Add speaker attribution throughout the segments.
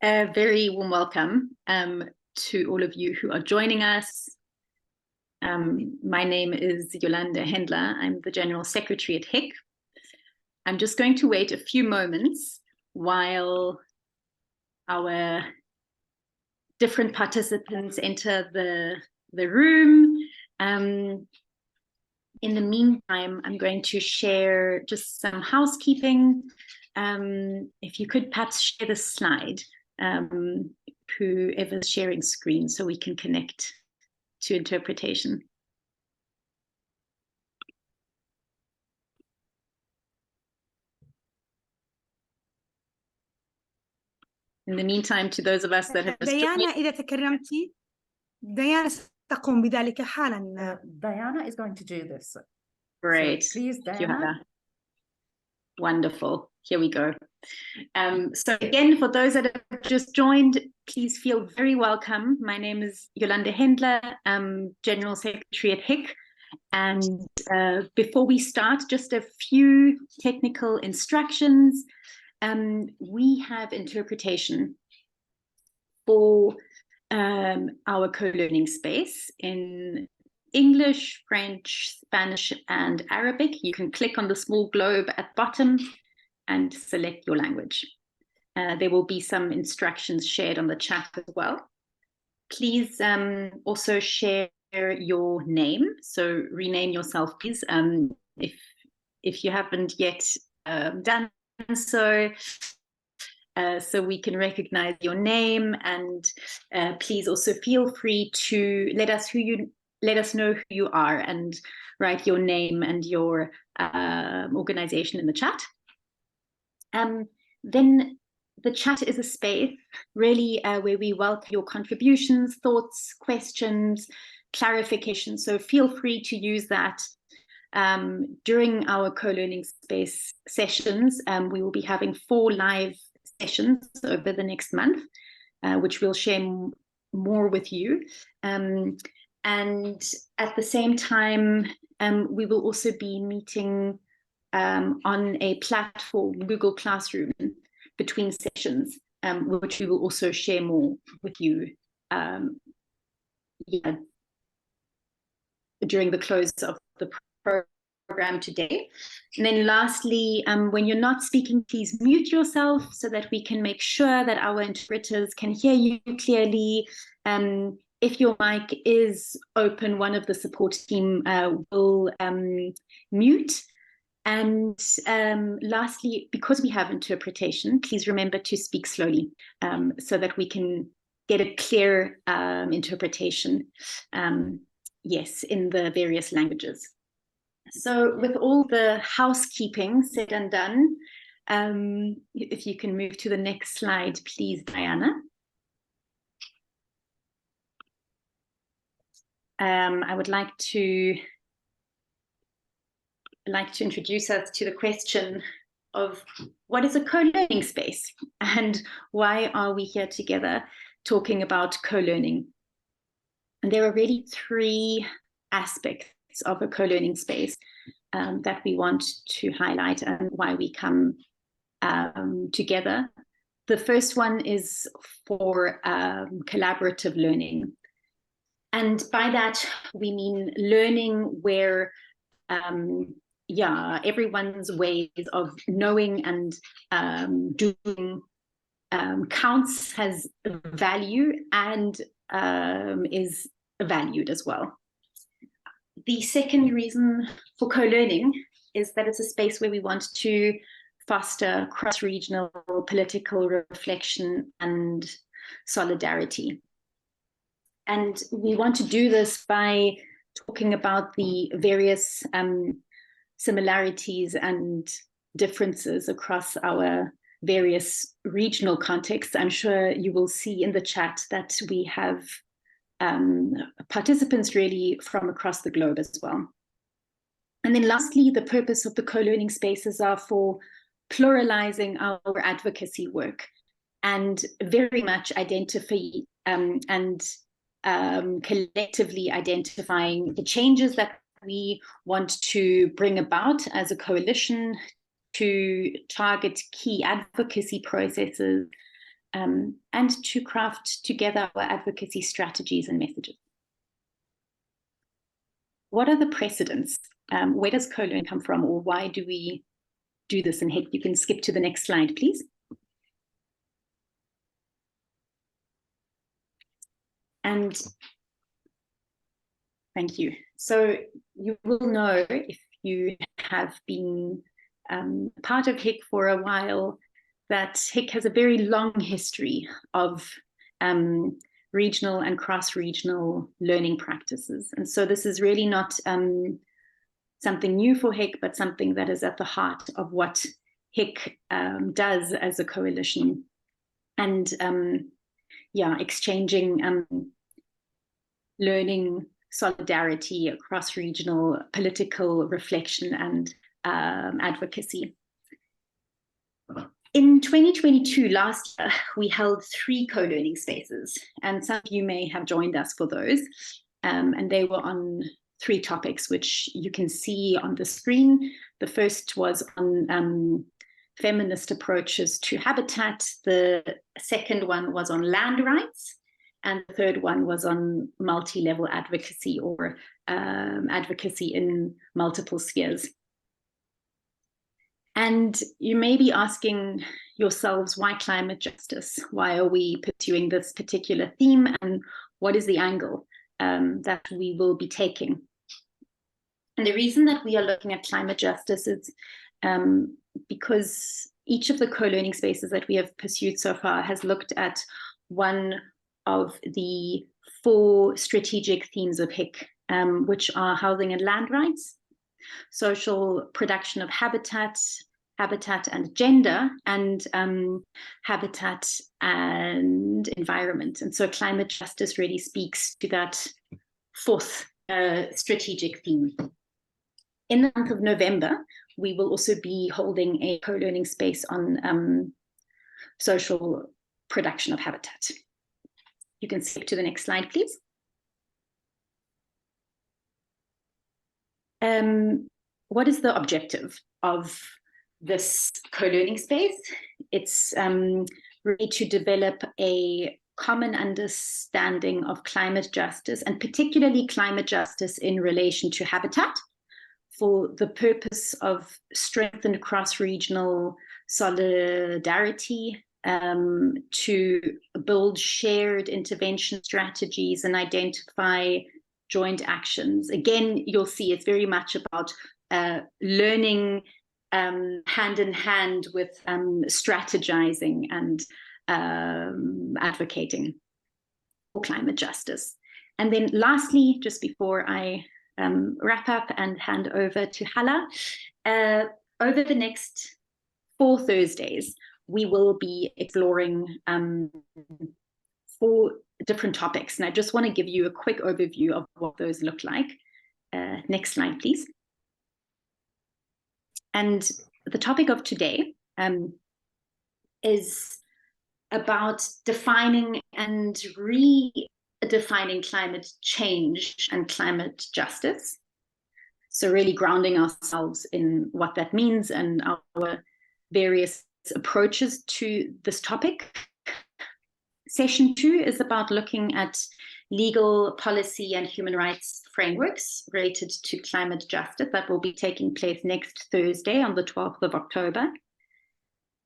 Speaker 1: A very warm welcome to all of you who are joining us. My name is Yolanda Hendler. I'm the General Secretary at HIC. I'm just going to wait a few moments while our different participants enter the room. In the meantime, I'm going to share just some housekeeping. If you could perhaps share the slide, whoever's sharing screen, so we can connect to interpretation. In the meantime, to those of us that have
Speaker 2: ديانا إذا تكرمتي ديانا ستقوم بذلك حالا.
Speaker 3: Diana is going to do this.
Speaker 1: Great.
Speaker 3: So please, Diana.
Speaker 1: Wonderful. Here we go. So again, for those that have just joined, please feel very welcome. My name is Yolanda Hendler. I'm General Secretary at HIC. And before we start, just a few technical instructions. We have interpretation for our co-learning space in English, French, Spanish, and Arabic. You can click on the small globe at the bottom and select your language. There will be some instructions shared on the chat as well. Please also share your name. So rename yourself, please, if you haven't yet done so, so we can recognize your name. And please also feel free to let us know who you are and write your name and your organization in the chat. Then the chat is a space really where we welcome your contributions, thoughts, questions, clarifications. So feel free to use that during our co-learning space sessions. We will be having 4 live sessions over the next month, which we'll share more with you. And at the same time, we will also be meeting on a platform, Google Classroom, between sessions, which we will also share more with you during the close of the program today. And then lastly, when you're not speaking, please mute yourself so that we can make sure that our interpreters can hear you clearly. If your mic is open, one of the support team will mute. And lastly, because we have interpretation, please remember to speak slowly so that we can get a clear interpretation, yes, in the various languages. So with all the housekeeping said and done, if you can move to the next slide, please, Diana. I would like to introduce us to the question of what is a co-learning space and why are we here together talking about co-learning. And there are really 3 aspects of a co-learning space that we want to highlight and why we come together. The first one is for collaborative learning. And by that, we mean learning where everyone's ways of knowing and doing counts, has value, and is valued as well. The second reason for co-learning is that it's a space where we want to foster cross-regional political reflection and solidarity. And we want to do this by talking about the various similarities and differences across our various regional contexts. I'm sure you will see in the chat that we have participants really from across the globe as well. And then lastly, the purpose of the co-learning spaces are for pluralizing our advocacy work and very much identifying collectively identifying the changes that we want to bring about as a coalition to target key advocacy processes and to craft together our advocacy strategies and messages. What are the precedents? Where does co-learning come from, or why do we do this in HIC? You can skip to the next slide, please. And thank you. So you will know, if you have been part of HIC for a while, that HIC has a very long history of regional and cross-regional learning practices. And so this is really not something new for HIC, but something that is at the heart of what HIC does as a coalition. And yeah, exchanging learning, solidarity across regional political reflection and advocacy. In 2022, last year, we held 3 co-learning spaces, and some of you may have joined us for those. And they were on 3 topics, which you can see on the screen. The first was on feminist approaches to habitat. The second one was on land rights. And the third one was on multi-level advocacy, or advocacy in multiple spheres. And you may be asking yourselves, why climate justice? Why are we pursuing this particular theme? And what is the angle that we will be taking? And the reason that we are looking at climate justice is because each of the co-learning spaces that we have pursued so far has looked at one of the 4 strategic themes of HIC, which are housing and land rights, social production of habitat and gender, and habitat and environment. And so climate justice really speaks to that 4th strategic theme. In the month of November, we will also be holding a co-learning space on social production of habitat. You can skip to the next slide, please. What is the objective of this co-learning space? It's really to develop a common understanding of climate justice, and particularly climate justice in relation to habitat, for the purpose of strengthened cross-regional solidarity, to build shared intervention strategies and identify joint actions. Again, you'll see it's very much about learning hand in hand with strategizing and advocating for climate justice. And then lastly, just before I wrap up and hand over to Hala, over the next 4 Thursdays, we will be exploring 4 different topics. And I just want to give you a quick overview of what those look like. Next slide, please. And the topic of today is about defining and redefining climate change and climate justice. So really grounding ourselves in what that means and our various approaches to this topic. Session 2 is about looking at legal, policy, and human rights frameworks related to climate justice. That will be taking place next Thursday on the 12th of October.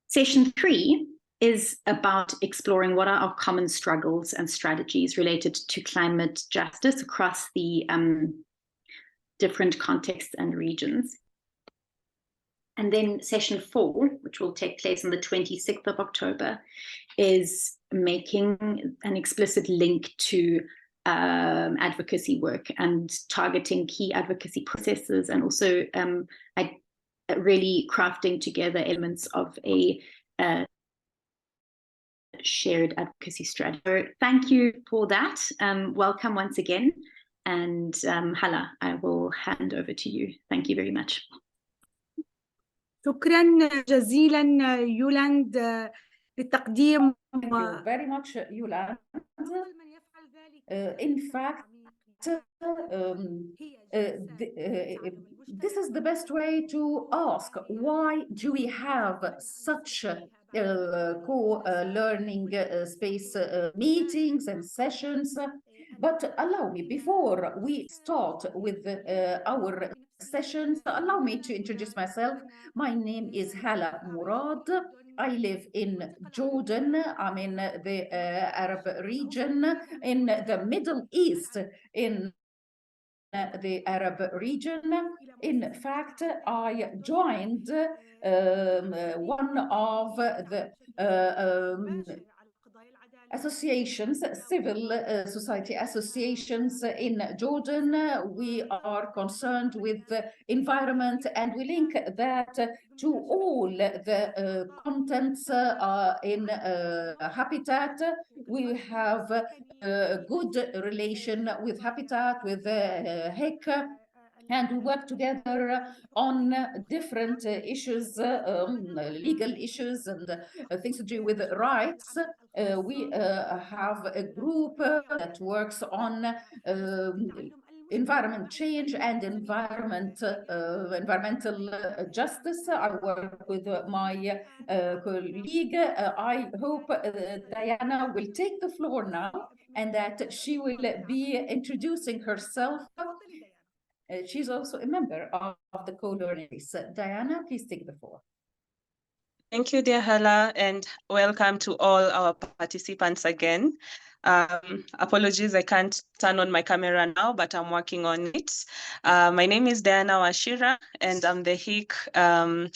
Speaker 1: Session 3 is about exploring what are our common struggles and strategies related to climate justice across the different contexts and regions. And then session 4, which will take place on the 26th of October, is making an explicit link to advocacy work and targeting key advocacy processes, and also really crafting together elements of a shared advocacy strategy. So thank you for that. Welcome once again. And Hala, I will hand over to you. Thank you very much.
Speaker 2: شكرا جزيلا يولاند للتقديم.
Speaker 3: Thank you very much, Yolande. In fact, this is the best way to ask, why do we have such co-learning space meetings and sessions? But allow me, before we start with our sessions, allow me to introduce myself. My name is Hala Murad. I live in Jordan. I'm in the Arab region, in the Middle East, in the Arab region. In fact, I joined one of the associations, civil society associations in Jordan. We are concerned with the environment, and we link that to all the contents in Habitat. We have a good relation with Habitat, with HIC, and we work together on different issues, legal issues, and things to do with rights. We have a group that works on environment change and environmental justice. I work with my colleague. I hope Diana will take the floor now and that she will be introducing herself. She's also a member of the co-learning. Diana, please take the floor.
Speaker 4: Thank you, dear Hala, and welcome to all our participants again. Apologies, I can't turn on my camera now, but I'm working on it. My name is Diana Washira, and I'm the HIC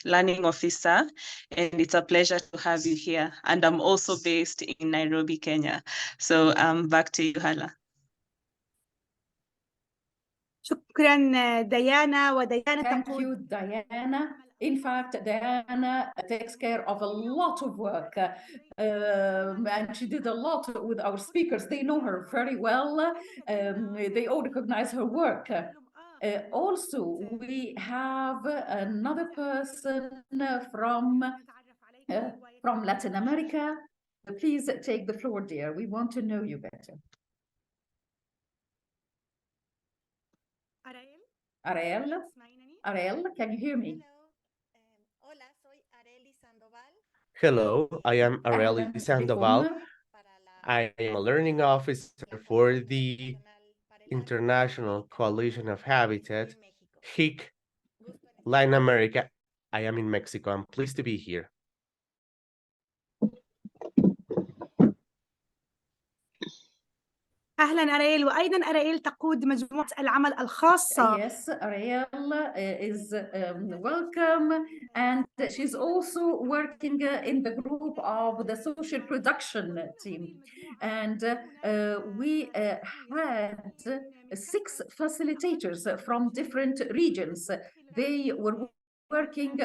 Speaker 4: Learning Officer, and it's a pleasure to have you here. And I'm also based in Nairobi, Kenya. So back to you, Hala.
Speaker 2: شكرا ديانا. وديانا
Speaker 3: Thank you, Diana. In fact, Diana takes care of a lot of work, and she did a lot with our speakers. They know her very well. They all recognize her work. Also, we have another person from Latin America. Please take the floor, dear. We want to know you better. Ariel, can you hear me?
Speaker 5: Hello, I am Areli Sandoval. I am a learning officer for the International Coalition of Habitat, HIC, Latin America. I am in Mexico. I'm pleased to be here.
Speaker 2: أهلا أريل. وأيضا أريل تقود مجموعة العمل الخاصة.
Speaker 3: Yes, Ariel is welcome, and she's also working in the group of the social production team. And we had 6 facilitators from different regions. They were working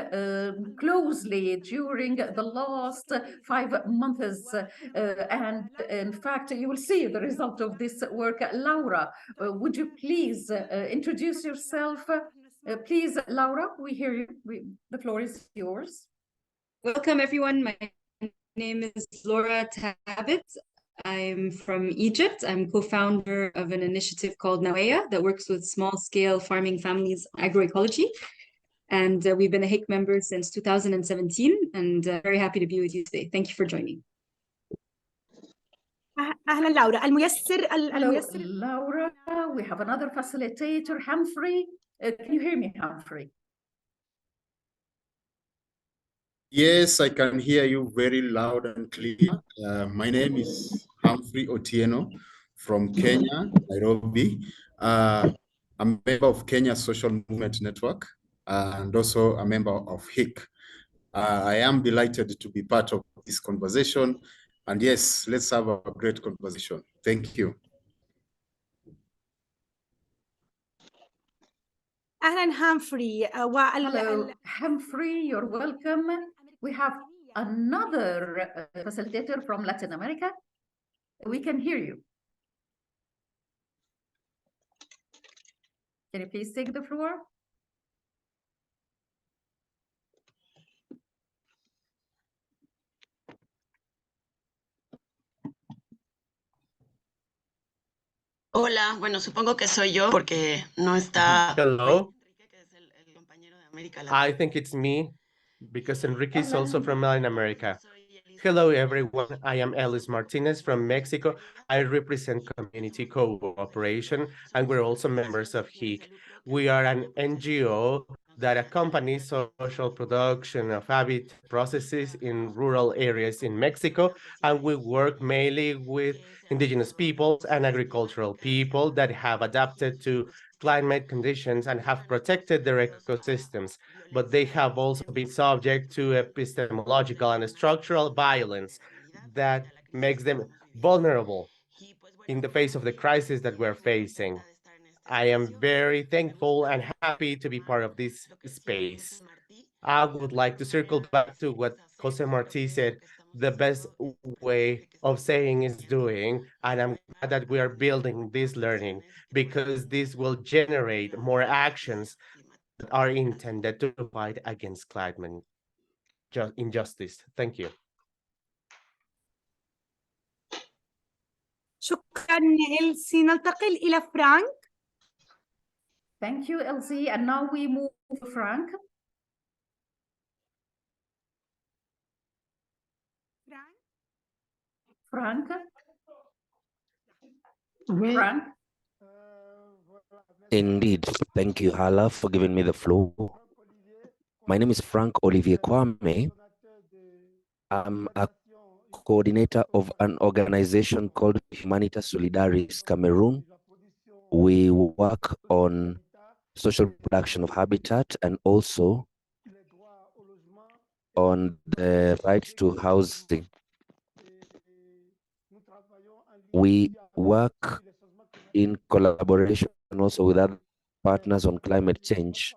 Speaker 3: closely during the last 5 months, and in fact you will see the result of this work. Laura, would you please introduce yourself? Please, Laura, we hear you. The floor is yours.
Speaker 6: Welcome everyone. My name is Laura Tabit. I'm from Egypt. I'm co-founder of an initiative called Nawaya that works with small-scale farming families on agroecology. And we've been a HIC member since 2017, and very happy to be with you today. Thank you for joining.
Speaker 2: أهلا لورا.
Speaker 3: Hello, Laura. We have another facilitator, Humphrey. Can you hear me, Humphrey?
Speaker 7: Yes, I can hear you very loud and clear. My name is Humphrey Otieno from Kenya, Nairobi. I'm a member of Kenya Social Movement Network and also a member of HIC. I am delighted to be part of this conversation. And yes, let's have a great conversation. Thank you.
Speaker 2: أهلا Humphrey.
Speaker 3: Hello, Humphrey, you're welcome. We have another facilitator from Latin America. We can hear you. Can you please take the floor?
Speaker 8: Hola, bueno, supongo que soy yo porque no está
Speaker 5: Hello,
Speaker 8: Enrique, que es el compañero de América
Speaker 5: I
Speaker 8: Latina.
Speaker 5: think it's me because Enrique is also
Speaker 3: أهلا.
Speaker 5: from Latin America. Hello, everyone. I am Ellis Martinez from Mexico. I represent Community Cooperation, and we're also members of HIC. We are an NGO that accompanies social production of habitat processes in rural areas in Mexico, and we work mainly with indigenous peoples and agricultural people that have adapted to climate conditions and have protected their ecosystems, but they have also been subject to epistemological and structural violence that makes them vulnerable in the face of the crisis that we're facing. I am very thankful and happy to be part of this space. I would like to circle back to what Jose Marti said. The best way of saying is doing, and I'm glad that we are building this learning because this will generate more actions that are intended to fight against climate injustice. Thank you.
Speaker 2: شكرا إلسي. ننتقل إلى فرانك.
Speaker 3: Thank you, Elsie. And now we move to Frank. Frank. Frank.
Speaker 9: Indeed. Thank you, Hala, for giving me the floor. My name is Frank Olivier Kwame. I'm a coordinator of an organization called Humanitas Solidaris Cameroon. We work on social production of habitat and also on the right to housing. We work in collaboration also with other partners on climate change.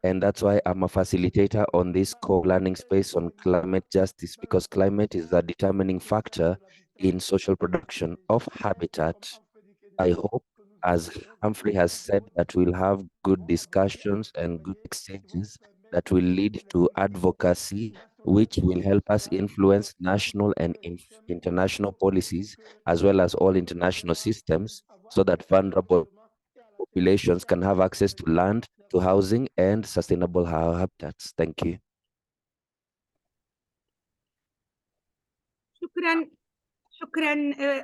Speaker 9: And that's why I'm a facilitator on this co-learning space on climate justice, because climate is the determining factor in social production of habitat. I hope, as Humphrey has said, that we'll have good discussions and good exchanges that will lead to advocacy, which will help us influence national and international policies, as well as all international systems, so that vulnerable populations can have access to land, to housing, and sustainable habitats. Thank you.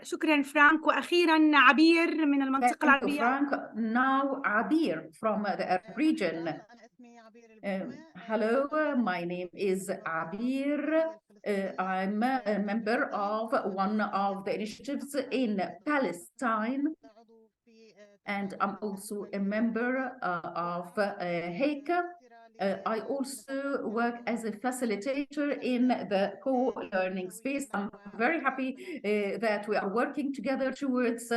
Speaker 2: شكرا فرانك. وأخيرا عبير من المنطقة
Speaker 3: Thank you,
Speaker 2: العربية.
Speaker 3: Frank. Now Abir from the region. Hello, my name is Abir. I'm a member of one of the initiatives in Palestine, and I'm also a member of HEC. I also work as a facilitator in the co-learning space. I'm very happy that we are working together towards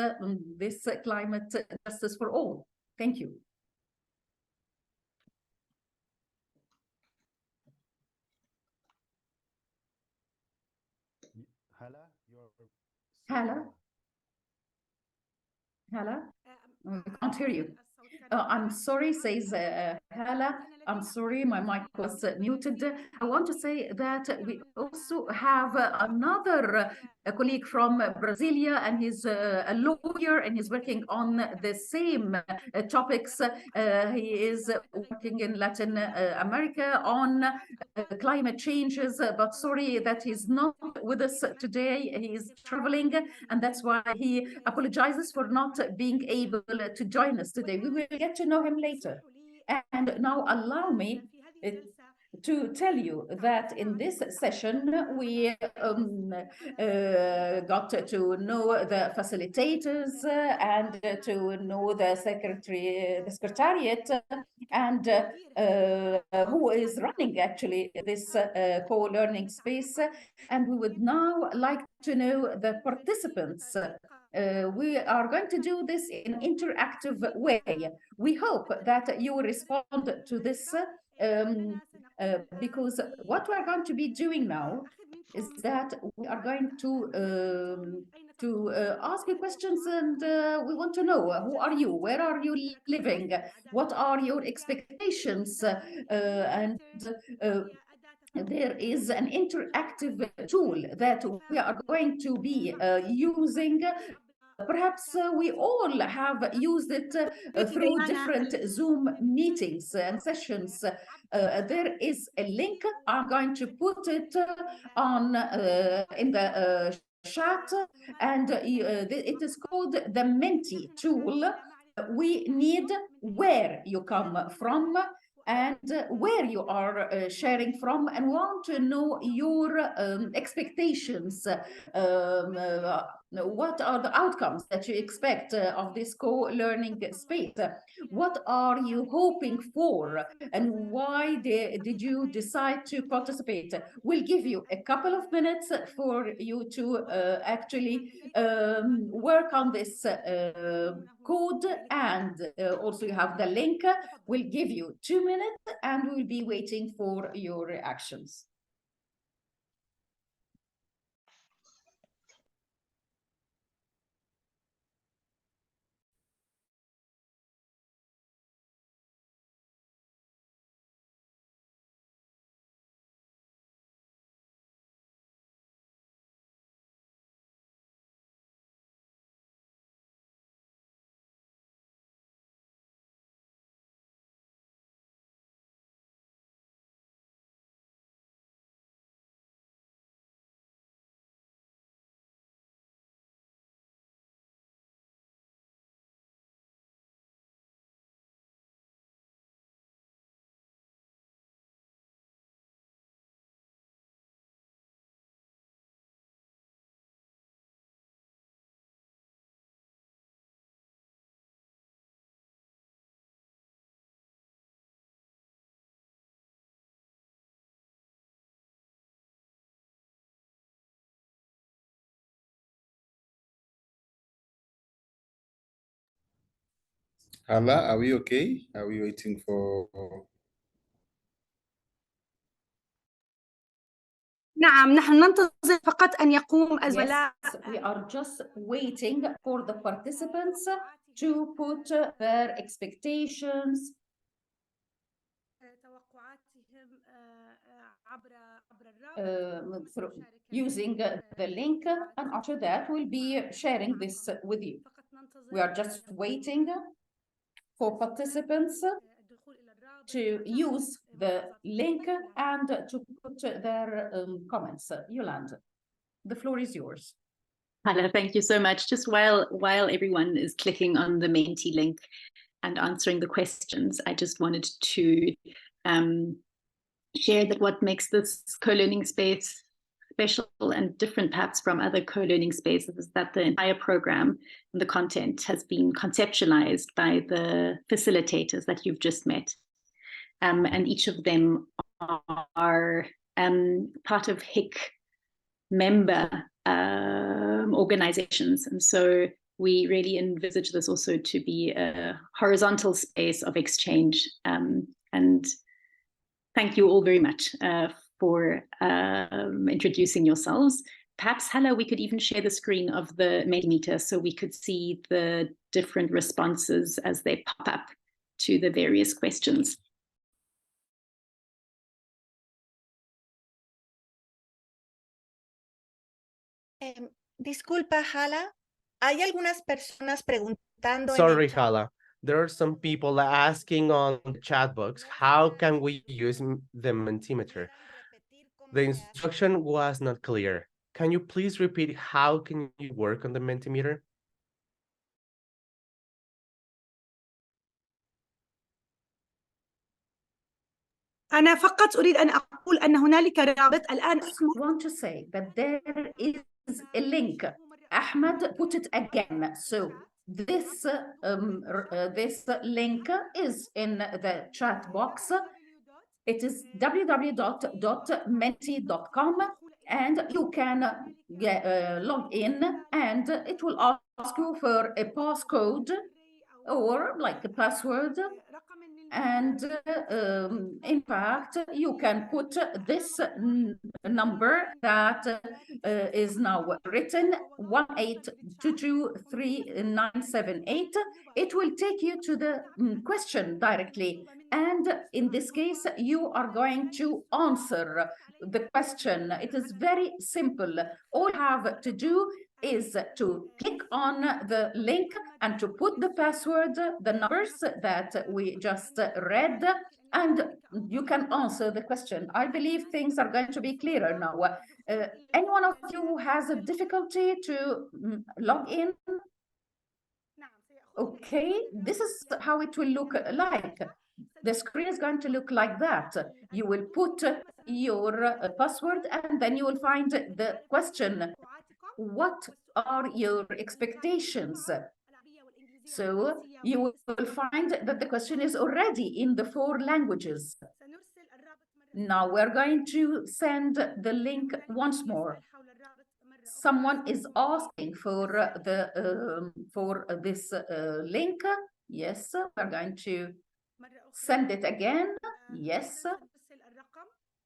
Speaker 3: this climate justice for all. Thank you. Hala? Hala? We can't hear you. I'm sorry, says Hala. I'm sorry, my mic was muted. I want to say that we also have another colleague from Brasilia, and he's a lawyer, and he's working on the same topics. He is working in Latin America on climate changes, but sorry that he's not with us today. He's traveling, and that's why he apologizes for not being able to join us today. We will get to know him later. And now allow me to tell you that in this session, we got to know the facilitators and to know the secretariat, and who is running actually this co-learning space. And we would now like to know the participants. We are going to do this in an interactive way. We hope that you will respond to this because what we're going to be doing now is that we are going to ask you questions, and we want to know who are you, where are you living, what are your expectations, and there is an interactive tool that we are going to be using perhaps we all have used it through different Zoom meetings and sessions. There is a link. I'm going to put it on in the chat, and it is called the Menti tool. We need where you come from and where you are sharing from, and want to know your expectations. What are the outcomes that you expect of this co-learning space? What are you hoping for, and why did you decide to participate? We'll give you a couple of minutes for you to actually work on this code, and also you have the link. We'll give you 2 minutes and we'll be waiting for your reactions.
Speaker 7: Hala, are we okay? Are we waiting for...
Speaker 2: نعم، نحن ننتظر فقط أن يقوم
Speaker 3: الزملاء. Yes, we are just waiting for the participants to put their expectations. Through using the link, and after that we'll be sharing this with you. We are just waiting for participants to use the link and to put their comments. Yolanda, the floor is yours.
Speaker 1: Hala, thank you so much. Just while everyone is clicking on the Menti link and answering the questions, I just wanted to share that what makes this co-learning space special and different perhaps from other co-learning spaces is that the entire program and the content has been conceptualized by the facilitators that you've just met. And each of them are part of HIC member organizations. And so we really envisage this also to be a horizontal space of exchange. And thank you all very much for introducing yourselves. Perhaps, Hala, we could even share the screen of the Mentimeter so we could see the different responses as they pop up to the various questions.
Speaker 10: Disculpa, Hala. Hay algunas personas preguntando.
Speaker 5: Sorry, Hala. There are some people asking on the chat box, how can we use the Mentimeter? The instruction was not clear. Can you please repeat how can you work on the Mentimeter?
Speaker 2: أنا فقط أريد أن أقول أن هنالك رابط الآن.
Speaker 3: I want to say that there is a link. Ahmed put it again. So this link is in the chat box. It is www.menti.com, and you can log in, and it will ask you for a passcode or like a password. And in fact, you can put this number that is now written 182233978. It will take you to the question directly. And in this case, you are going to answer the question. It is very simple. All you have to do is to click on the link and to put the password, the numbers that we just read, and you can answer the question. I believe things are going to be clearer now. Any one of you who has a difficulty to log in? Okay, this is how it will look like. The screen is going to look like that. You will put your password and then you will find the question. What are your expectations? So you will find that the question is already in the 4 languages. Now we're going to send the link once more. Someone is asking for this link. Yes, we're going to send it again. Yes.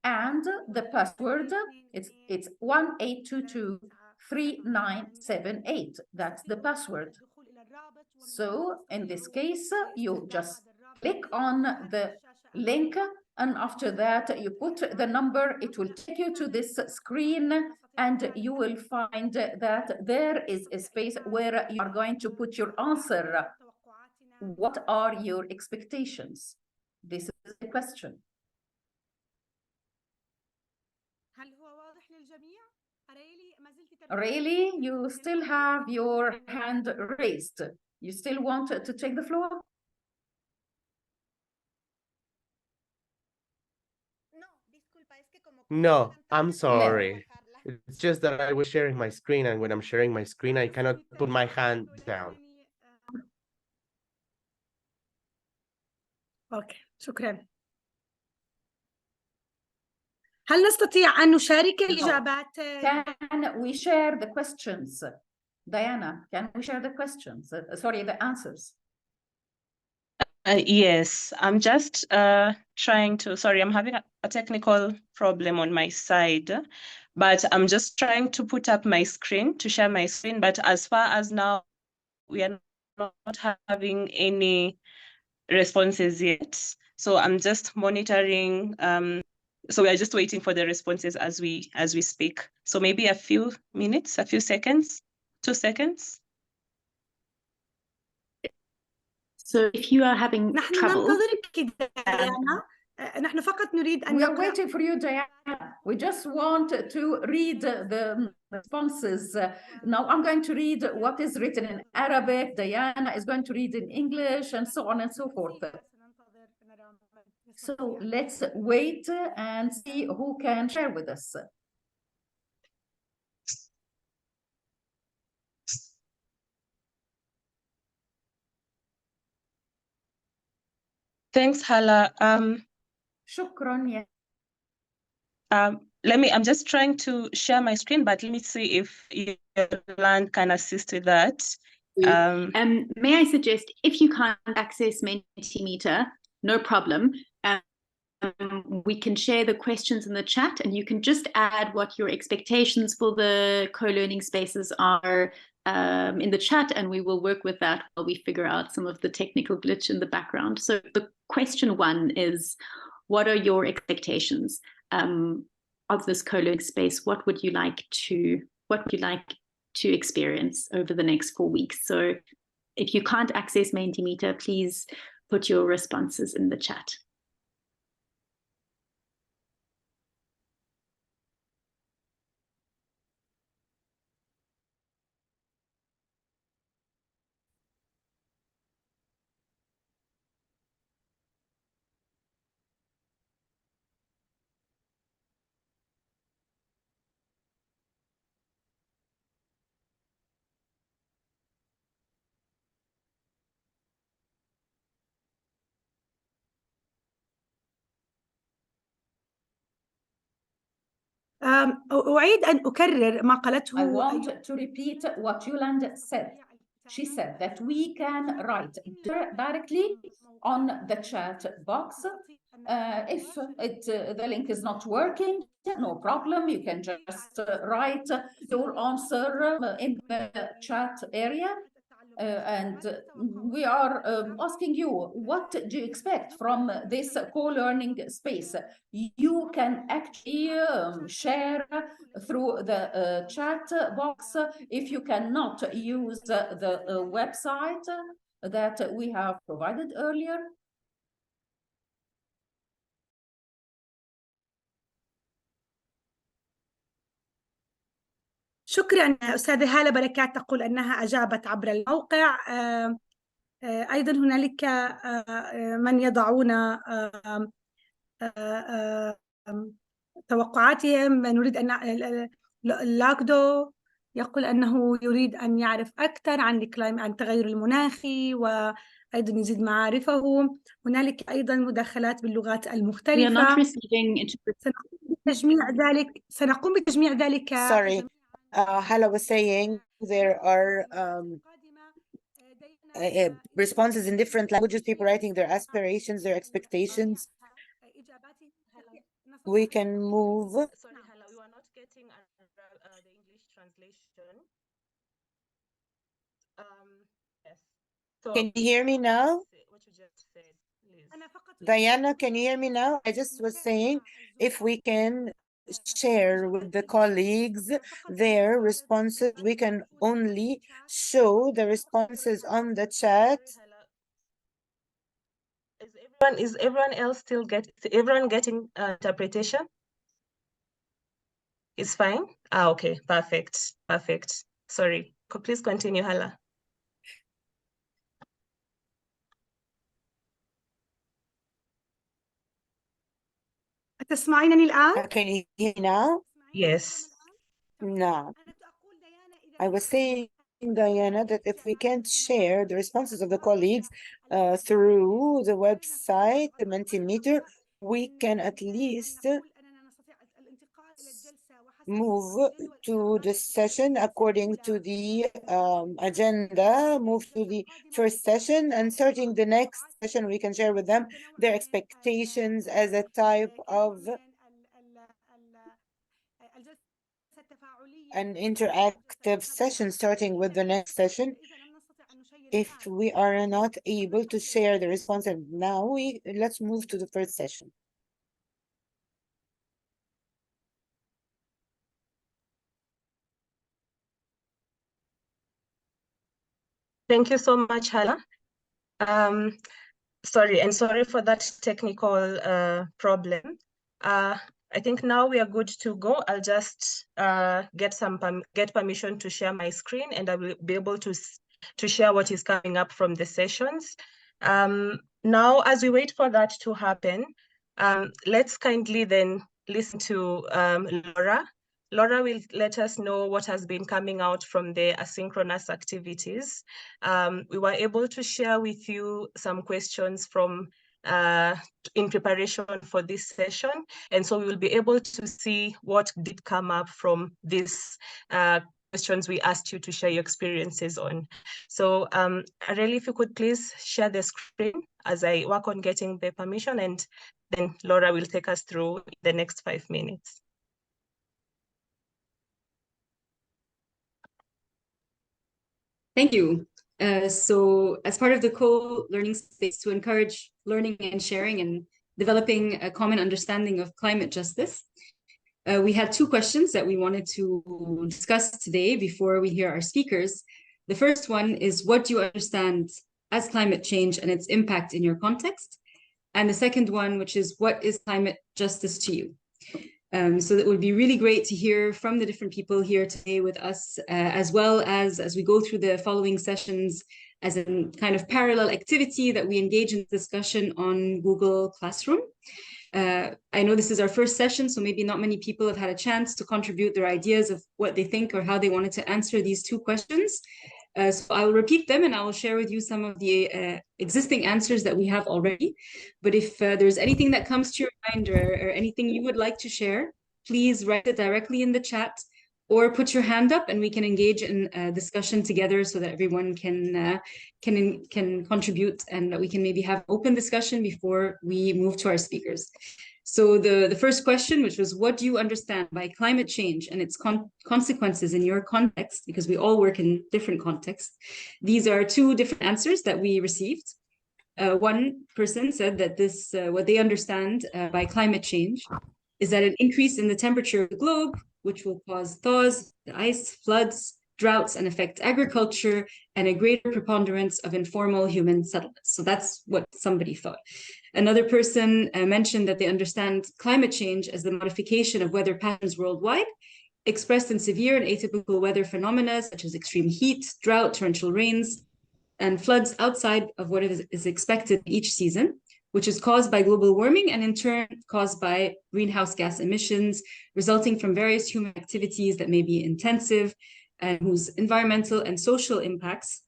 Speaker 3: And the password, it's 18223978. That's the password. So in this case, you just click on the link, and after that you put the number. It will take you to this screen, and you will find that there is a space where you are going to put your answer. What are your expectations? This is the question. Really, you still have your hand raised. You still want to take the floor?
Speaker 5: No, I'm sorry. It's just that I was sharing my screen, and when I'm sharing my screen, I cannot put my hand down.
Speaker 2: أوكي، شكرا. هل نستطيع أن نشارك الإجابات؟
Speaker 3: Can we share the questions? Diana, can we share the questions? Sorry, the answers.
Speaker 4: Yes, I'm just trying to, sorry, I'm having a technical problem on my side, but I'm just trying to put up my screen to share my screen. But as far as now, we are not having any responses yet. So I'm just monitoring. So we are just waiting for the responses as we speak. So maybe a few minutes, a few seconds, 2 seconds.
Speaker 1: So if you are having
Speaker 2: نحن
Speaker 1: trouble,
Speaker 2: ننتظرك ديانا. نحن فقط نريد أن
Speaker 3: We are
Speaker 2: نقرأ.
Speaker 3: waiting for you, Diana. We just want to read the responses. Now I'm going to read what is written in Arabic. Diana is going to read in English, and so on and so forth. So let's wait and see who can share with us.
Speaker 4: Thanks, Hala.
Speaker 3: شكرا.
Speaker 4: I'm just trying to share my screen, but let me see if Yolande can assist with that.
Speaker 1: may I suggest, if you can't access Mentimeter, no problem. We can share the questions in the chat, and you can just add what your expectations for the co-learning spaces are in the chat, and we will work with that while we figure out some of the technical glitch in the background. So the question 1 is, what are your expectations of this co-learning space? What would you like to experience over the next 4 weeks? So if you can't access Mentimeter, please put your responses in the chat.
Speaker 2: أعيد أن أكرر ما قالته.
Speaker 3: I want to repeat what Yolande said. She said that we can write directly on the chat box. If the link is not working, no problem. You can just write your answer in the chat area. and we are asking you, what do you expect from this co-learning space? You can actually share through the chat box. If you cannot use the website that we have provided earlier.
Speaker 2: شكرا أستاذة هالة بركات تقول أنها أجابت عبر الموقع. أيضا هنالك من يضعون توقعاتهم. نريد أن لاكدو يقول أنه يريد أن يعرف أكثر عن التغير المناخي وأيضا يزيد معارفه. هنالك أيضا مداخلات باللغات المختلفة. سنقوم بتجميع ذلك.
Speaker 11: Sorry, Hala was saying there are responses in different languages, people writing their aspirations, their expectations. We can move.
Speaker 4: Sorry, Hala, we were not getting the English translation. Yes. So,
Speaker 11: can you hear me now?
Speaker 4: What you just said, please.
Speaker 11: Diana, can you hear me now? I just was saying if we can share with the colleagues their responses, we can only show the responses on the chat.
Speaker 4: Is everyone else still getting interpretation? It's fine. Okay, perfect. Sorry, please continue, Hala.
Speaker 2: تسمعينني الآن؟
Speaker 11: Can you hear me now?
Speaker 4: Yes.
Speaker 11: No. I was saying, Diana, that if we can't share the responses of the colleagues through the website, the Mentimeter, we can at least move to the session according to the agenda, move to the first session, and starting the next session, we can share with them their expectations as a type of an interactive session, starting with the next session. If we are not able to share the response now, let's move to the first session.
Speaker 4: Thank you so much, Hala. Sorry for that technical problem. I think now we are good to go. I'll just get permission to share my screen, and I will be able to share what is coming up from the sessions. Now, as we wait for that to happen, let's kindly then listen to Laura. Laura will let us know what has been coming out from the asynchronous activities. We were able to share with you some questions from in preparation for this session. And so we will be able to see what did come up from these questions we asked you to share your experiences on. So Areli, if you could please share the screen as I work on getting the permission, and then Laura will take us through the next 5 minutes.
Speaker 6: Thank you. So as part of the co-learning space to encourage learning and sharing and developing a common understanding of climate justice, we had 2 questions that we wanted to discuss today before we hear our speakers. The first one is, what do you understand as climate change and its impact in your context? And the second one, which is, what is climate justice to you? So that would be really great to hear from the different people here today with us, as well as we go through the following sessions as a kind of parallel activity that we engage in discussion on Google Classroom. I know this is our first session, so maybe not many people have had a chance to contribute their ideas of what they think or how they wanted to answer these 2 questions. So I will repeat them and I will share with you some of the existing answers that we have already. But if there's anything that comes to your mind or anything you would like to share, please write it directly in the chat or put your hand up and we can engage in a discussion together so that everyone can contribute and that we can maybe have open discussion before we move to our speakers. So the first question, which was, what do you understand by climate change and its consequences in your context? Because we all work in different contexts. These are two different answers that we received. One person said that this, what they understand by climate change is that an increase in the temperature of the globe, which will cause thaws, ice, floods, droughts, and affect agriculture, and a greater preponderance of informal human settlements. So that's what somebody thought. Another person mentioned that they understand climate change as the modification of weather patterns worldwide, expressed in severe and atypical weather phenomena such as extreme heat, drought, torrential rains, and floods outside of what is expected each season, which is caused by global warming and in turn caused by greenhouse gas emissions resulting from various human activities that may be intensive and whose environmental and social impacts,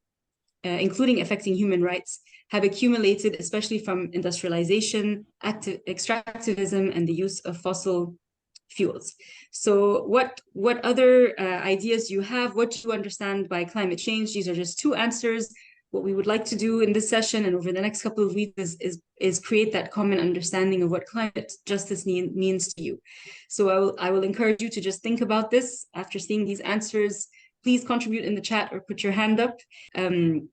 Speaker 6: including affecting human rights, have accumulated, especially from industrialization, extractivism, and the use of fossil fuels. So what other ideas do you have? What do you understand by climate change? These are just two answers. What we would like to do in this session and over the next couple of weeks is create that common understanding of what climate justice means to you. So I will encourage you to just think about this after seeing these answers. Please contribute in the chat or put your hand up. And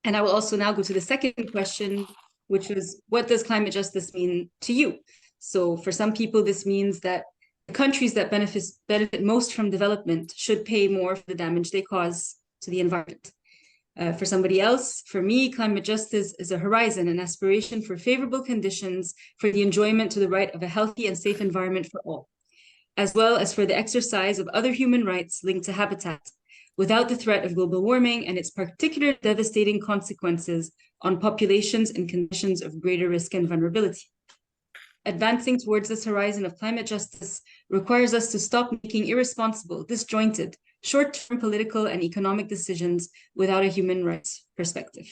Speaker 6: I will also now go to the second question, which was, what does climate justice mean to you? So for some people, this means that the countries that benefit most from development should pay more for the damage they cause to the environment. For somebody else, for me, climate justice is a horizon, an aspiration for favorable conditions for the enjoyment to the right of a healthy and safe environment for all, as well as for the exercise of other human rights linked to habitat, without the threat of global warming and its particular devastating consequences on populations in conditions of greater risk and vulnerability. Advancing towards this horizon of climate justice requires us to stop making irresponsible, disjointed, short-term political and economic decisions without a human rights perspective.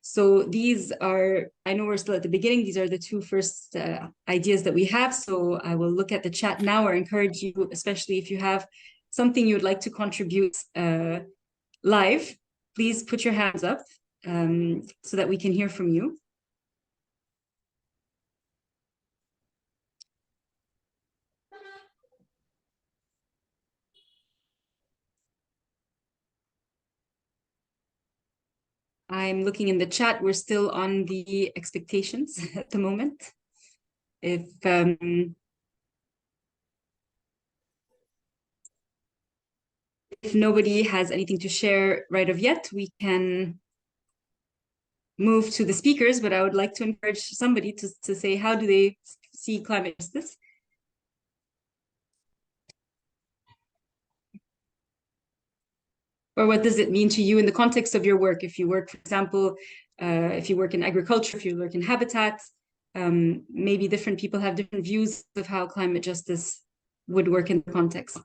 Speaker 6: So these are, I know we're still at the beginning, these are the two first ideas that we have. So I will look at the chat now or encourage you, especially if you have something you would like to contribute live, please put your hands up so that we can hear from you. I'm looking in the chat. We're still on the expectations at the moment. If nobody has anything to share right of yet, we can move to the speakers, but I would like to encourage somebody to say, how do they see climate justice? Or what does it mean to you in the context of your work? If you work, for example, if you work in agriculture, if you work in habitat, maybe different people have different views of how climate justice would work in the context.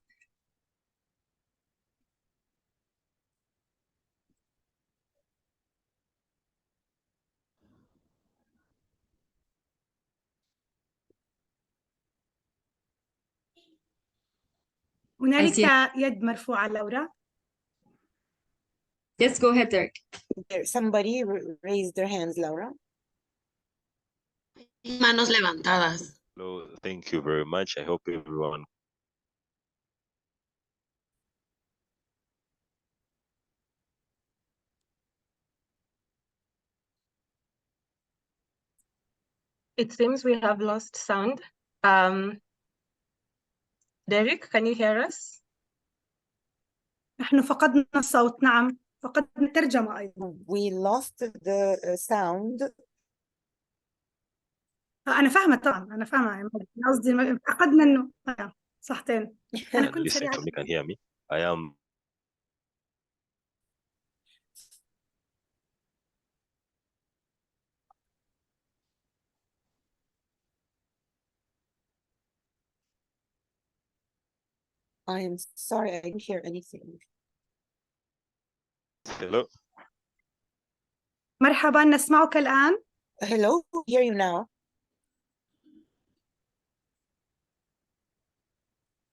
Speaker 2: هنالك يد مرفوعة لورا.
Speaker 6: Yes, go ahead, Derek.
Speaker 11: Somebody raised their hands, Laura.
Speaker 8: Manos levantadas.
Speaker 12: Hello, thank you very much. I hope everyone.
Speaker 13: It seems we have lost sound. Derek, can you hear us?
Speaker 2: نحن فقدنا الصوت. نعم، فقدنا الترجمة أيضا.
Speaker 11: We lost the sound.
Speaker 2: أنا فاهمة طبعا، أنا فاهمة. قصدي فقدنا إنه صحتين. أنا كنت
Speaker 12: Listen
Speaker 2: سريعة.
Speaker 12: to me, can hear me? I am.
Speaker 11: I am sorry, I didn't hear anything.
Speaker 12: Hello.
Speaker 2: مرحبا، نسمعك الآن.
Speaker 11: Hello, hear you now.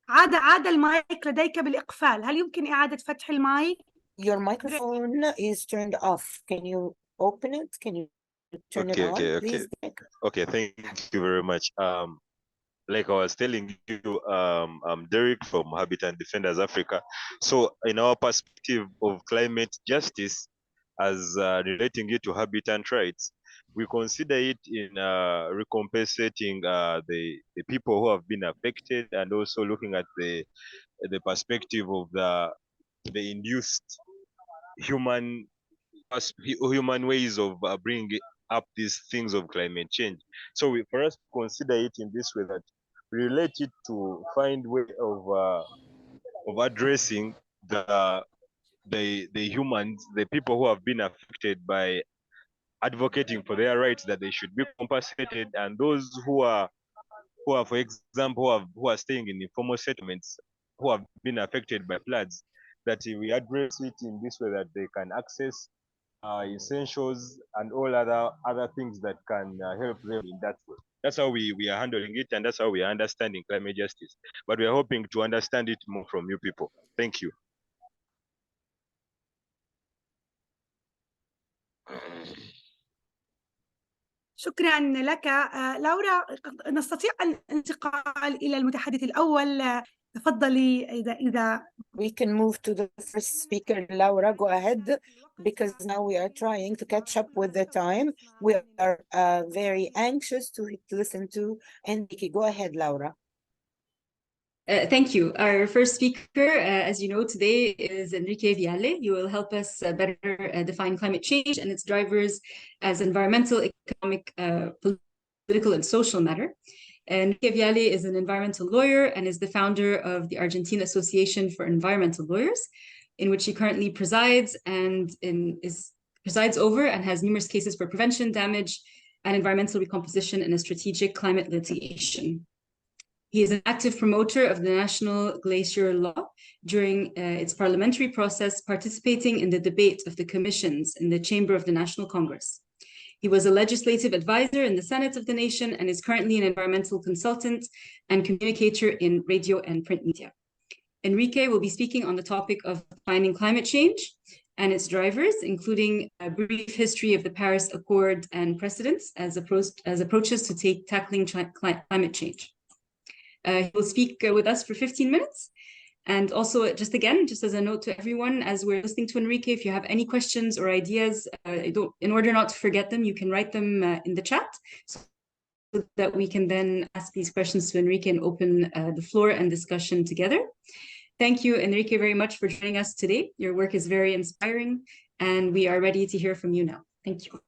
Speaker 2: عاد المايك لديك بالإقفال. هل يمكن إعادة فتح المايك؟
Speaker 11: Your microphone is turned off. Can you open it? Can you turn it on, please?
Speaker 12: Okay, thank you very much. like I was telling you, I'm Derek from Habitat Defenders Africa. So, in our perspective of climate justice, as relating it to habitat rights, we consider it in recompensating the people who have been affected, and also looking at the perspective of the induced human human ways of bringing up these things of climate change. So for us to consider it in this way, that we relate it to find way of addressing the humans, the people who have been affected, by advocating for their rights, that they should be compensated, and those who are, for example, who are staying in informal settlements, who have been affected by floods, that we address it in this way, that they can access essentials and all other things that can help them in that way. That's how we are handling it, and that's how we are understanding climate justice. But we are hoping to understand it more from you people. Thank you.
Speaker 2: شكرا لك لورا. نستطيع الانتقال إلى المتحدث الأول. تفضلي إذا
Speaker 11: We can move to the first speaker, Laura. Go ahead, because now we are trying to catch up with the time. We are very anxious to listen to Enrique. Go ahead, Laura.
Speaker 6: Thank you. Our first speaker, as you know, today is Enrique Viale. He will help us better define climate change and its drivers as environmental, economic, political, and social matter. Enrique Viale is an environmental lawyer and is the founder of the Argentine Association for Environmental Lawyers, in which he currently presides and presides over and has numerous cases for prevention, damage, and environmental recomposition in a strategic climate litigation. He is an active promoter of the National Glacier Law during its parliamentary process, participating in the debate of the commissions in the Chamber of the National Congress. He was a legislative advisor in the Senate of the nation and is currently an environmental consultant and communicator in radio and print media. Enrique will be speaking on the topic of defining climate change and its drivers, including a brief history of the Paris Accord and precedents as approaches to tackling climate change. He will speak with us for 15 minutes. And also, just as a note to everyone, as we're listening to Enrique, if you have any questions or ideas, in order not to forget them, you can write them in the chat so that we can then ask these questions to Enrique and open the floor and discussion together. Thank you, Enrique, very much for joining us today. Your work is very inspiring, and we are ready to hear from you now. Thank you.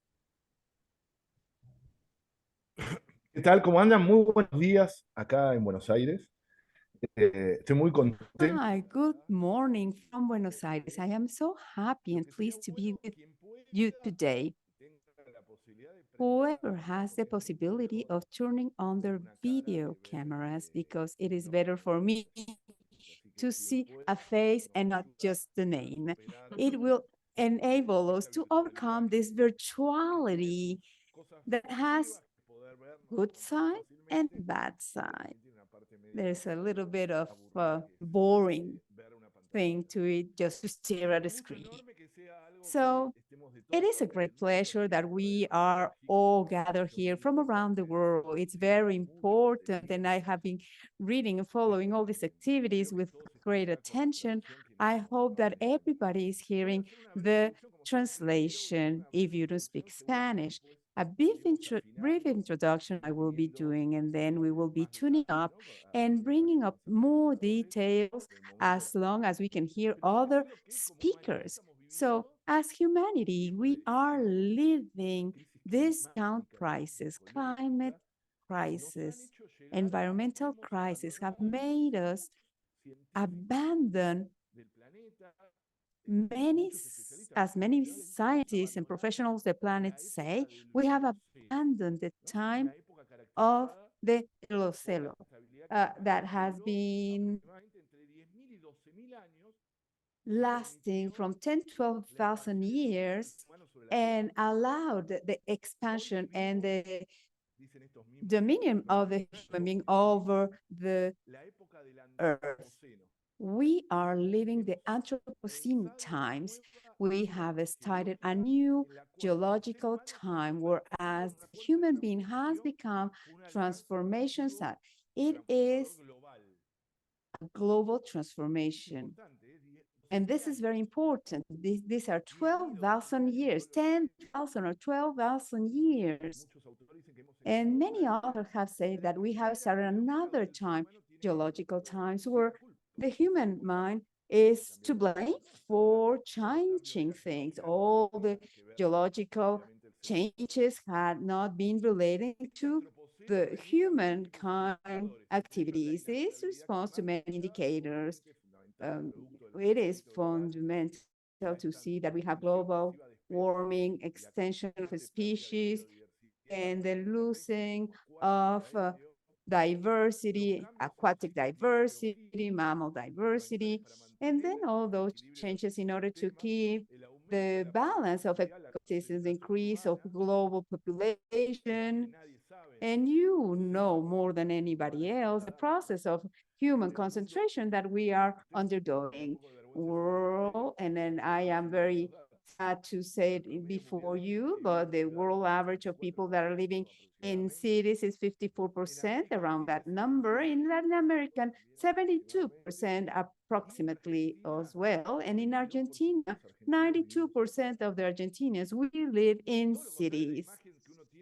Speaker 14: ¿Qué tal? ¿Cómo andan? Muy buenos días acá en Buenos Aires. Estoy muy contento.
Speaker 15: Hi, good morning from Buenos Aires. I am so happy and pleased to be with you today. Whoever has the possibility of turning on their video cameras, because it is better for me to see a face and not just the name. It will enable us to overcome this virtuality that has good side and bad side. There's a little bit of boring thing to it just to stare at a screen. So it is a great pleasure that we are all gathered here from around the world. It's very important, and I have been reading and following all these activities with great attention. I hope that everybody is hearing the translation if you don't speak Spanish. A brief introduction I will be doing, and then we will be tuning up and bringing up more details as long as we can hear other speakers. So as humanity, we are living discount prices, climate crisis, environmental crisis have made us abandon as many scientists and professionals the planet say, we have abandoned the time of the Holocene that has been lasting from 10, 12,000 years and allowed the expansion and the dominion of the human being over the earth. We are living the Anthropocene times. We have started a new geological time, whereas the human being has become transformations that It is a global transformation. And this is very important. These are 12,000 years, 10,000 or 12,000 years. And many authors have said that we have started another time, geological times, where the human mind is to blame for changing things. All the geological changes had not been related to the humankind activities. This responds to many indicators. It is fundamental to see that we have global warming, extension of species, and the losing of diversity, aquatic diversity, mammal diversity, and then all those changes in order to keep the balance of ecosystems, increase of global population. And you know more than anybody else the process of human concentration that we are undergoing. World, and then I am very sad to say it before you, but the world average of people that are living in cities is 54%, around that number. In Latin America, 72% approximately as well. And in Argentina, 92% of the Argentinians, we live in cities.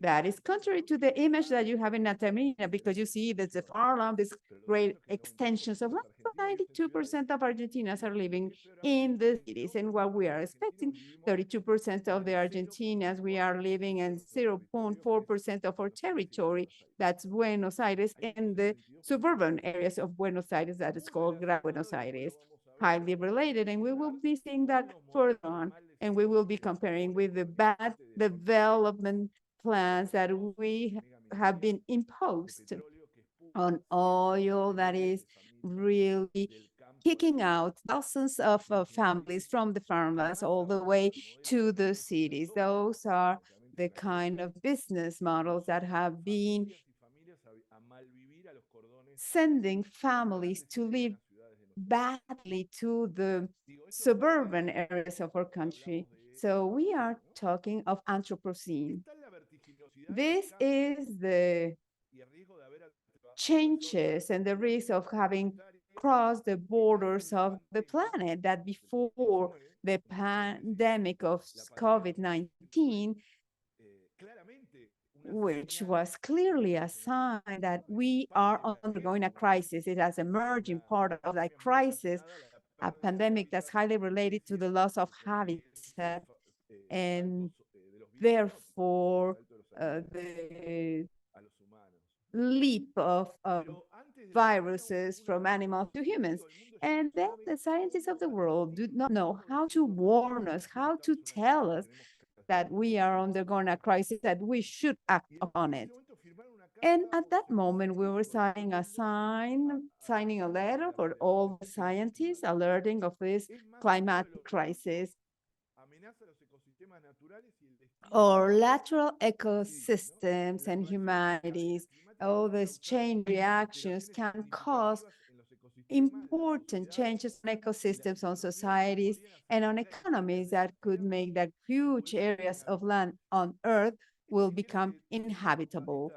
Speaker 15: That is contrary to the image that you have in Latamina, because you see that the farmland, these great extensions of land. 92% of Argentinians are living in the cities, and what we are expecting, 32% of the Argentinians, we are living in 0.4% of our territory. That's Buenos Aires and the suburban areas of Buenos Aires that is called Gran Buenos Aires, highly related, and we will be seeing that further on, and we will be comparing with the bad development plans that we have been imposed on oil that is really kicking out thousands of families from the farmlands all the way to the cities. Those are the kind of business models that have been sending families to live badly to the suburban areas of our country. So we are talking of Anthropocene. This is the changes and the risk of having crossed the borders of the planet that before the pandemic of COVID-19, which was clearly a sign that we are undergoing a crisis. It has emerging part of that crisis, a pandemic that's highly related to the loss of habitat, and therefore the leap of viruses from animals to humans. And then the scientists of the world do not know how to warn us, how to tell us that we are undergoing a crisis, that we should act upon it. And at that moment, we were signing a letter for all the scientists alerting of this climatic crisis. Or lateral ecosystems and humanities, all these chain reactions can cause important changes on ecosystems, on societies, and on economies that could make that huge areas of land on Earth will become inhabitable.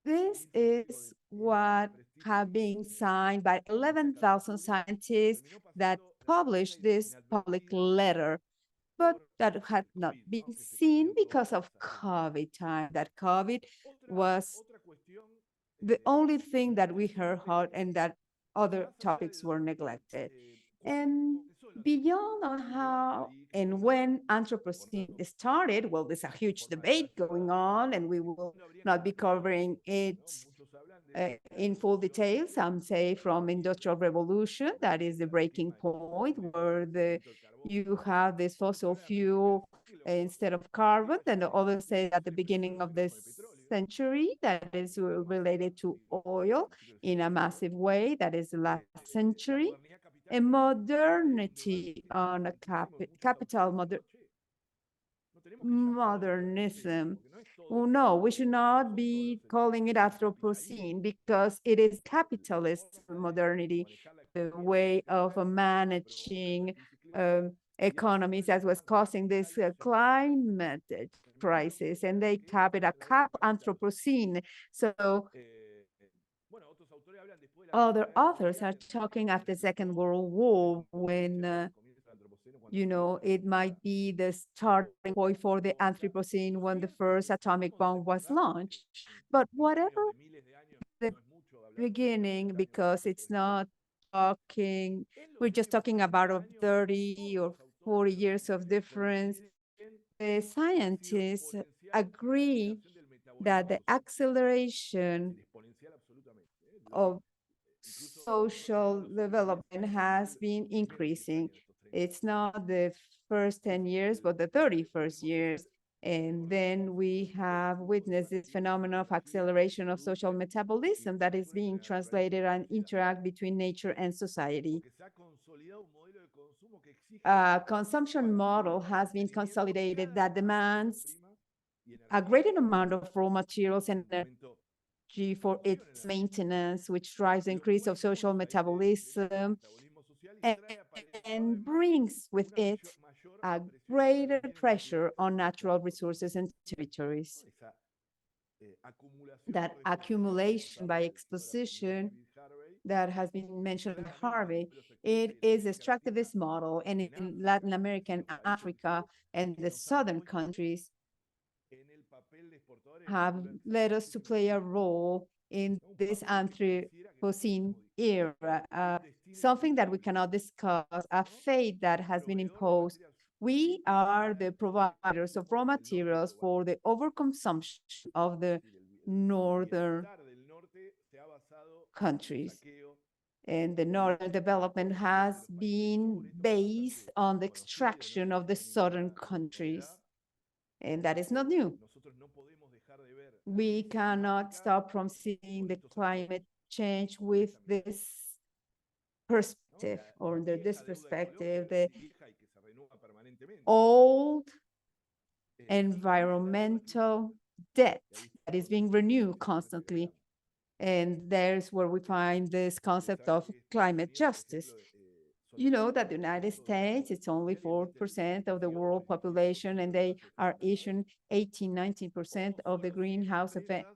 Speaker 15: This is what have been signed by 11,000 scientists that published this public letter, but that had not been seen because of COVID time. That COVID was the only thing that we heard about, and that other topics were neglected. And beyond on how and when Anthropocene started, well, there's a huge debate going on, and we will not be covering it in full detail. Some say from Industrial Revolution, that is the breaking point where you have this fossil fuel instead of carbon, and the others say at the beginning of this century that is related to oil in a massive way, that is the last century, and modernity on a capital modernism. Oh, no, we should not be calling it Anthropocene because it is capitalist modernity, the way of managing economies that was causing this climate crisis, and they cap it a cap Anthropocene. So other authors are talking after Second World War when it might be the starting point for the Anthropocene when the first atomic bomb was launched. But whatever the beginning, because it's not talking, we're just talking about 30 or 40 years of difference. The scientists agree that the acceleration of social development has been increasing. It's not the first 10 years, but the 31st years. And then we have witnessed this phenomenon of acceleration of social metabolism that is being translated and interact between nature and society. A consumption model has been consolidated that demands a greater amount of raw materials and energy for its maintenance, which drives the increase of social metabolism and brings with it a greater pressure on natural resources and territories. That accumulation by exposition that has been mentioned in Harvey, it is extractivist model, and in Latin America and Africa and the southern countries have led us to play a role in this Anthropocene era, something that we cannot discuss, a fate that has been imposed. We are the providers of raw materials for the overconsumption of the northern countries. And the northern development has been based on the extraction of the southern countries. And that is not new. We cannot stop from seeing the climate change with this perspective, or under this perspective, the old environmental debt that is being renewed constantly. And there's where we find this concept of climate justice. You know that the United States, it's only 4% of the world population, and they are issuing 18-19% of the greenhouse effect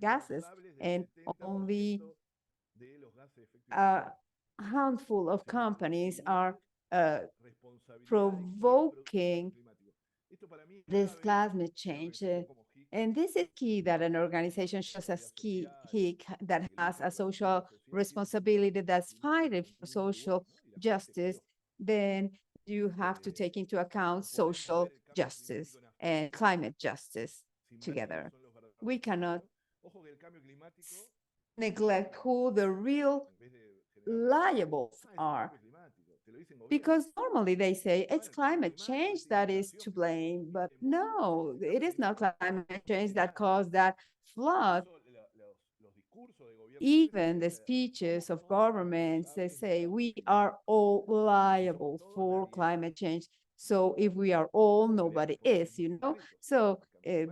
Speaker 15: gases, and only a handful of companies are provoking this climate change. And this is key, that an organization such as HIC that has a social responsibility that's fighting for social justice, then you have to take into account social justice and climate justice together. We cannot neglect who the real liables are, because normally they say it's climate change that is to blame, but no, it is not climate change that caused that flood. Even the speeches of governments, they say we are all liable for climate change. So if we are all, nobody is, So,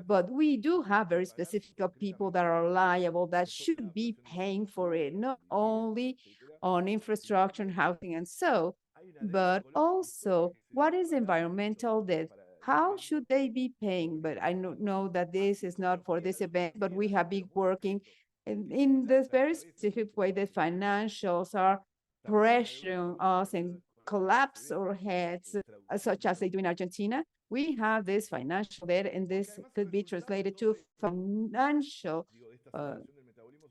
Speaker 15: but we do have very specific people that are liable, that should be paying for it, not only on infrastructure and housing and so, but also what is environmental debt? How should they be paying? But I know that this is not for this event, but we have been working in this very specific way that financials are pressuring us and collapse our heads, such as they do in Argentina. We have this financial debt, and this could be translated to financial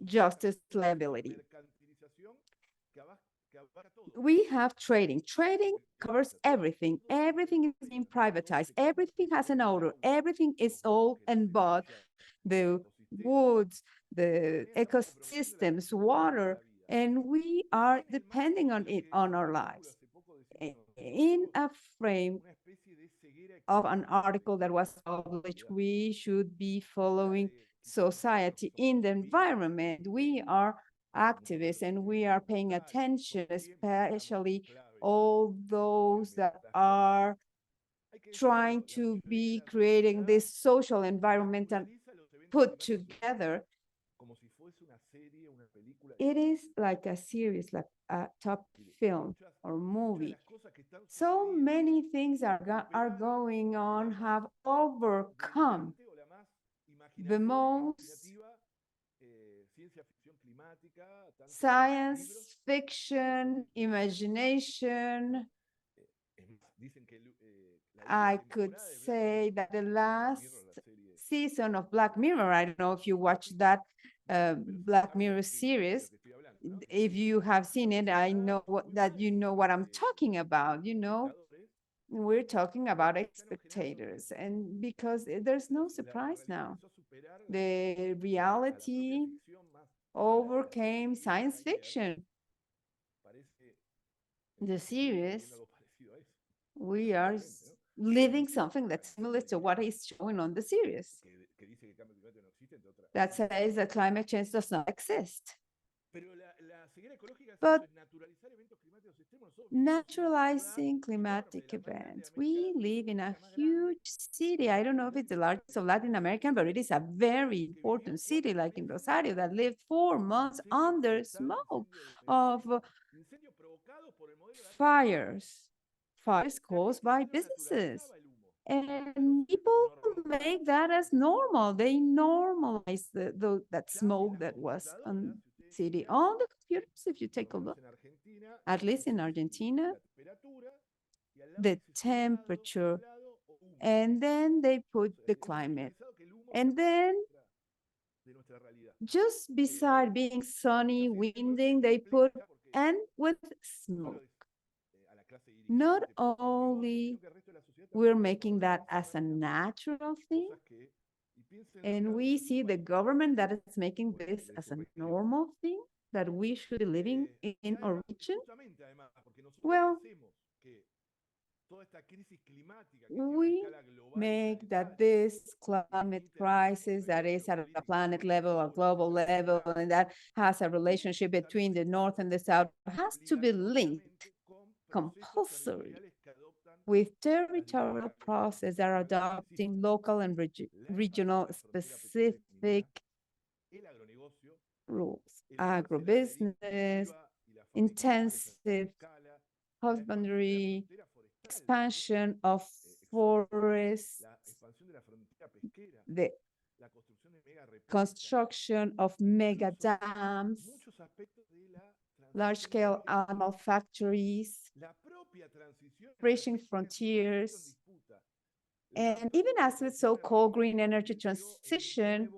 Speaker 15: justice liability. We have trading. Trading covers everything. Everything is being privatized. Everything has an odor. Everything is sold and bought. The woods, the ecosystems, water, and we are depending on it on our lives. In a frame of an article that was published, we should be following society in the environment. We are activists, and we are paying attention, especially all those that are trying to be creating this social environment and put together. It is like a series, like a top film or movie. So many things are going on, have overcome the most science fiction, imagination. I could say that the last season of Black Mirror, I don't know if you watched that Black Mirror series. If you have seen it, I know that you know what I'm talking about, you know. We're talking about spectators, and because there's no surprise now. The reality overcame science fiction. The series, we are living something that's similar to what is showing on the series. That says that climate change does not exist. But naturalizing climatic events. We live in a huge city. I don't know if it's the largest of Latin America, but it is a very important city, like in Rosario, that lived 4 months under smoke of fires caused by businesses. And people make that as normal. They normalize that smoke that was on city on the computers. If you take a look, at least in Argentina, the temperature, and then they put the climate, and then just beside being sunny, winding, they put and with smoke. Not only we're making that as a natural thing, and we see the government that is making this as a normal thing that we should be living in our region. Well, we make that this climate crisis that is at a planet level or global level, and that has a relationship between the North and the South, has to be linked compulsory with territorial processes that are adopting local and regional specific rules. Agribusiness, intensive husbandry, expansion of forests, the construction of mega dams, large-scale animal factories, fishing frontiers, and even as the so-called green energy transition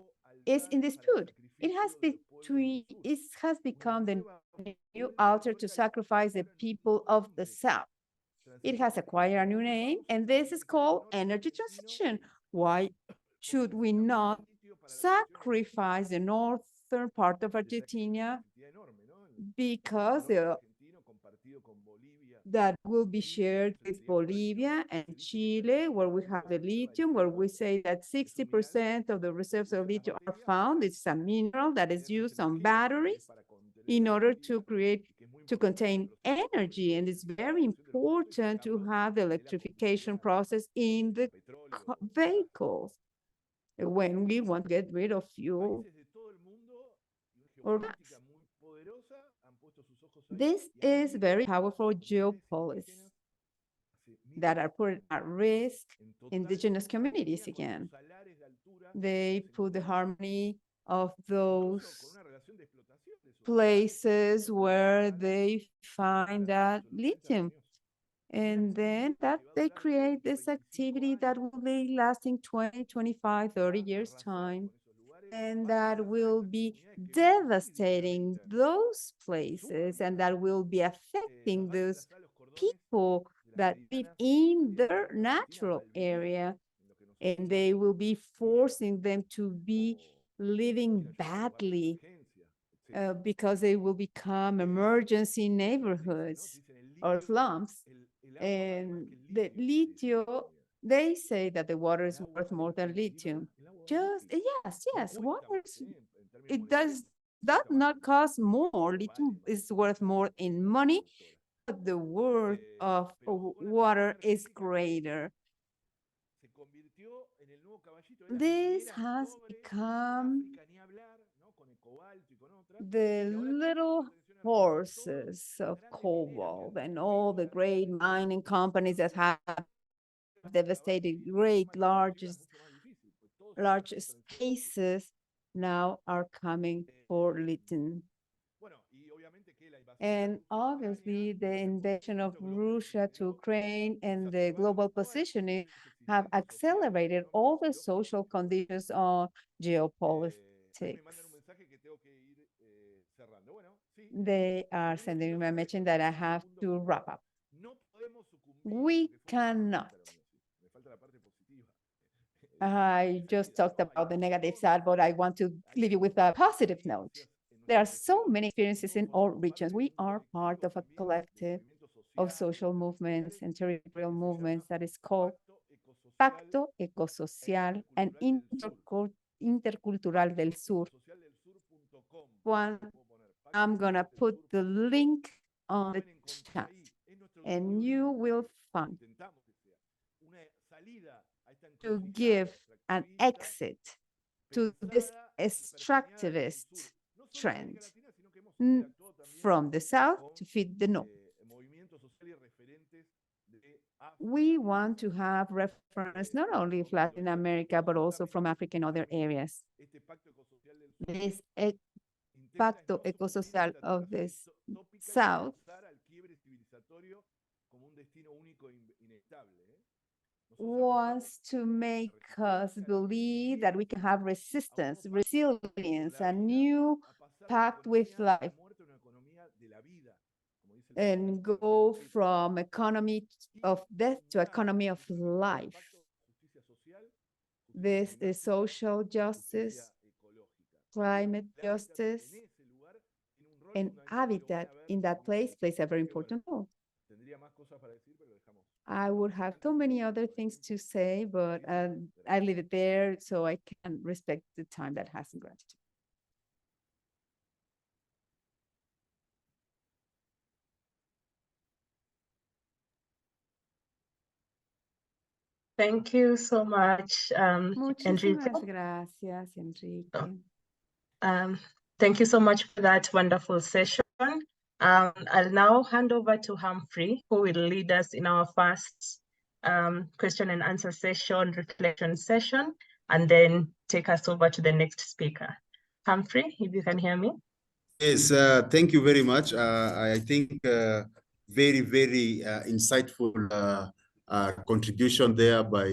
Speaker 15: is in dispute. It has become the new altar to sacrifice the people of the South. It has acquired a new name, and this is called energy transition. Why should we not sacrifice the northern part of Argentina? Because that will be shared with Bolivia and Chile, where we have the lithium, where we say that 60% of the reserves of lithium are found. It's a mineral that is used on batteries in order to contain energy. And it's very important to have the electrification process in the vehicles when we want to get rid of fuel or gas. This is very powerful geopolitics that are put at risk indigenous communities again. They put the harmony of those places where they find that lithium. And then that they create this activity that will be lasting 20, 25, 30 years time. And that will be devastating those places, and that will be affecting those people that live in their natural area. And they will be forcing them to be living badly because they will become emergency neighborhoods or slums. And the lithium, they say that the water is worth more than lithium. Yes, water, it does not cost more. Lithium is worth more in money, but the worth of water is greater. This has become the little horses of cobalt, and all the great mining companies that have devastated large spaces now are coming for lithium. And obviously, the invasion of Russia to Ukraine and the global positioning have accelerated all the social conditions on geopolitics. They are sending me a message that I have to wrap up. We cannot. I just talked about the negative side, but I want to leave you with a positive note. There are so many experiences in all regions. We are part of a collective of social movements and territorial movements that is called Pacto Ecosocial and Intercultural del Sur. I'm going to put the link on the chat, and you will find to give an exit to this extractivist trend from the south to feed the north. We want to have reference not only of Latin America, but also from Africa and other areas. This Pacto Ecosocial of the South wants to make us believe that we can have resistance, resilience, a new pact with life, and go from economy of death to economy of life. This is social justice, climate justice, and habitat in that place plays a very important role. I would have so many other things to say, but I leave it there so I can respect the time that has been granted.
Speaker 13: Thank you so much, Enrique.
Speaker 15: Muchísimas gracias, Enrique.
Speaker 13: Thank you so much for that wonderful session. I'll now hand over to Humphrey, who will lead us in our first question and answer session, reflection session, and then take us over to the next speaker. Humphrey, if you can hear me.
Speaker 7: Yes, thank you very much. I think very, very insightful contribution there by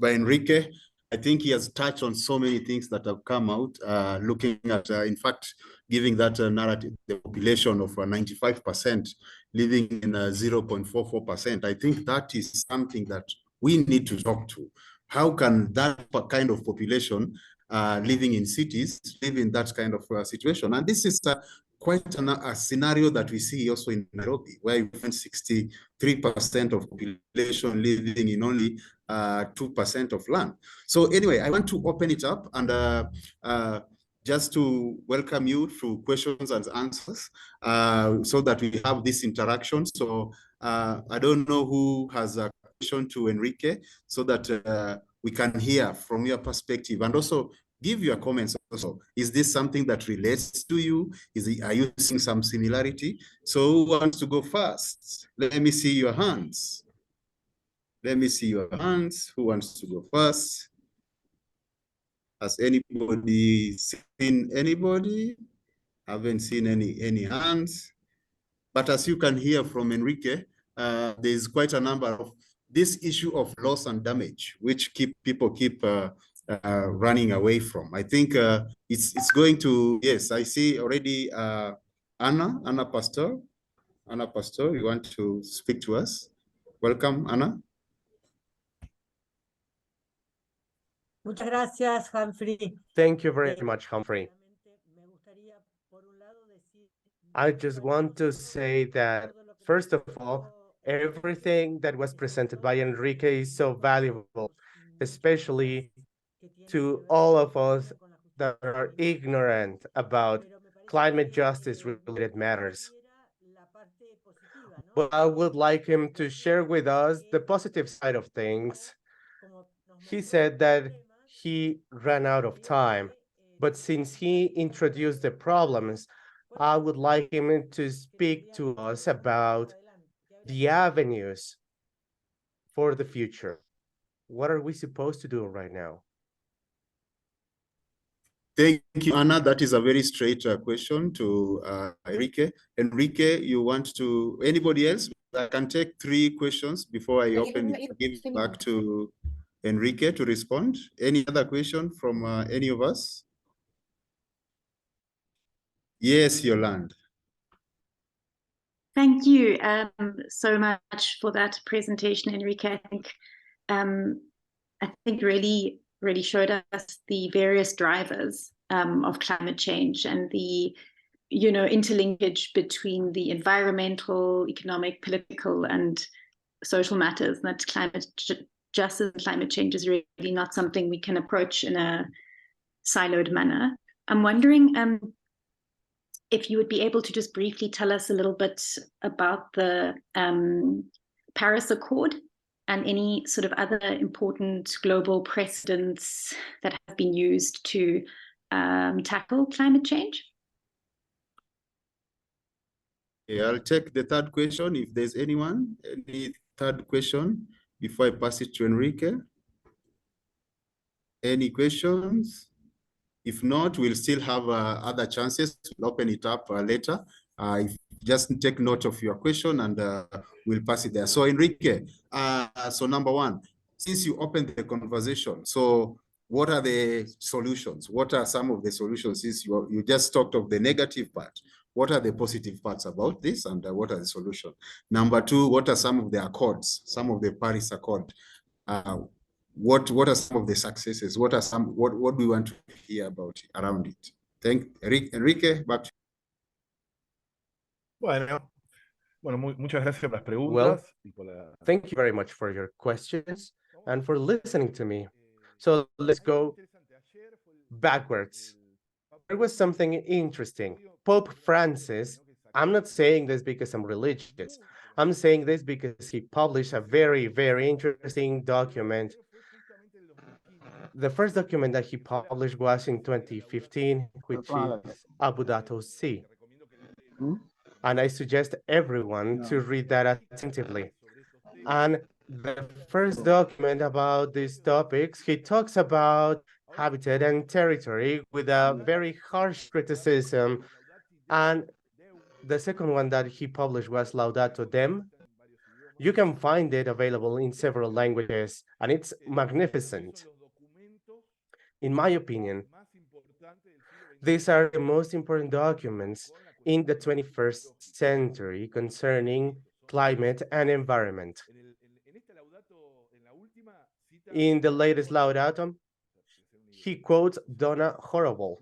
Speaker 7: Enrique. I think he has touched on so many things that have come out, looking at, in fact, giving that narrative, the population of 95% living in 0.44%. I think that is something that we need to talk to. How can that kind of population living in cities live in that kind of situation? And this is quite a scenario that we see also in Nairobi, where you find 63% of population living in only 2% of land. So anyway, I want to open it up and just to welcome you through questions and answers so that we have this interaction. So I don't know who has a question to Enrique so that we can hear from your perspective and also give your comments also. Is this something that relates to you? Are you seeing some similarity? So who wants to go first? Let me see your hands. Let me see your hands. Who wants to go first? Has anybody seen anybody? Haven't seen any hands. But as you can hear from Enrique, there's quite a number of this issue of loss and damage, which people keep running away from. I think it's going to, yes, I see already Anna Pastor. Anna Pastor, you want to speak to us? Welcome, Anna.
Speaker 16: Muchas gracias, Humphrey.
Speaker 5: Thank you very much, Humphrey. I just want to say that, first of all, everything that was presented by Enrique is so valuable, especially to all of us that are ignorant about climate justice related matters. But I would like him to share with us the positive side of things. He said that he ran out of time, but since he introduced the problems, I would like him to speak to us about the avenues for the future. What are we supposed to do right now?
Speaker 7: Thank you, Anna. That is a very straight question to Enrique. Enrique, you want to, anybody else? I can take 3 questions before I open it, give it back to Enrique to respond. Any other question from any of us? Yes, Yolande.
Speaker 1: Thank you so much for that presentation, Enrique. I think really showed us the various drivers of climate change and the interlinkage between the environmental, economic, political, and social matters. That justice and climate change is really not something we can approach in a siloed manner. I'm wondering if you would be able to just briefly tell us a little bit about the Paris Accord and any sort of other important global precedents that have been used to tackle climate change?
Speaker 7: Okay, I'll take the 3rd question if there's anyone. Any 3rd question before I pass it to Enrique? Any questions? If not, we'll still have other chances. We'll open it up later. Just take note of your question and we'll pass it there. So Enrique, so number 1, since you opened the conversation, so what are the solutions? What are some of the solutions? Since you just talked of the negative part, what are the positive parts about this and what are the solutions? Number 2, what are some of the accords, some of the Paris Accord? What are some of the successes? What do we want to hear about around it? Enrique, back to
Speaker 14: you. Muchas gracias por las preguntas.
Speaker 5: Well, thank you very much for your questions and for listening to me. So let's go backwards. There was something interesting. Pope Francis, I'm not saying this because I'm religious. I'm saying this because he published a very, very interesting document. The first document that he published was in 2015, which is Abu Dhabi C. And I suggest everyone to read that attentively. And the first document about these topics, he talks about habitat and territory with a very harsh criticism. And the second one that he published was Laudato Dem. You can find it available in several languages, and it's magnificent. In my opinion, these are the most important documents in the 21st century concerning climate and environment. In the latest Laudato, he quotes Donna Horrible.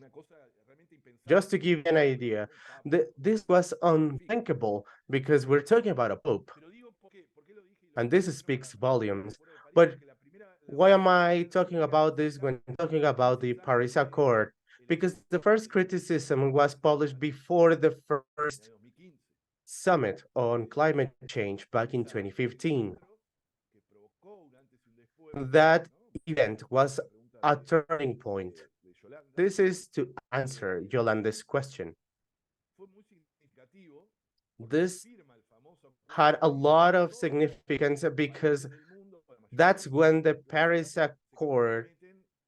Speaker 5: Just to give you an idea, this was unthinkable because we're talking about a pope. And this speaks volumes. But why am I talking about this when talking about the Paris Accord? Because the first criticism was published before the first summit on climate change back in 2015. That event was a turning point. This is to answer Yolanda's question. This had a lot of significance because that's when the Paris Accord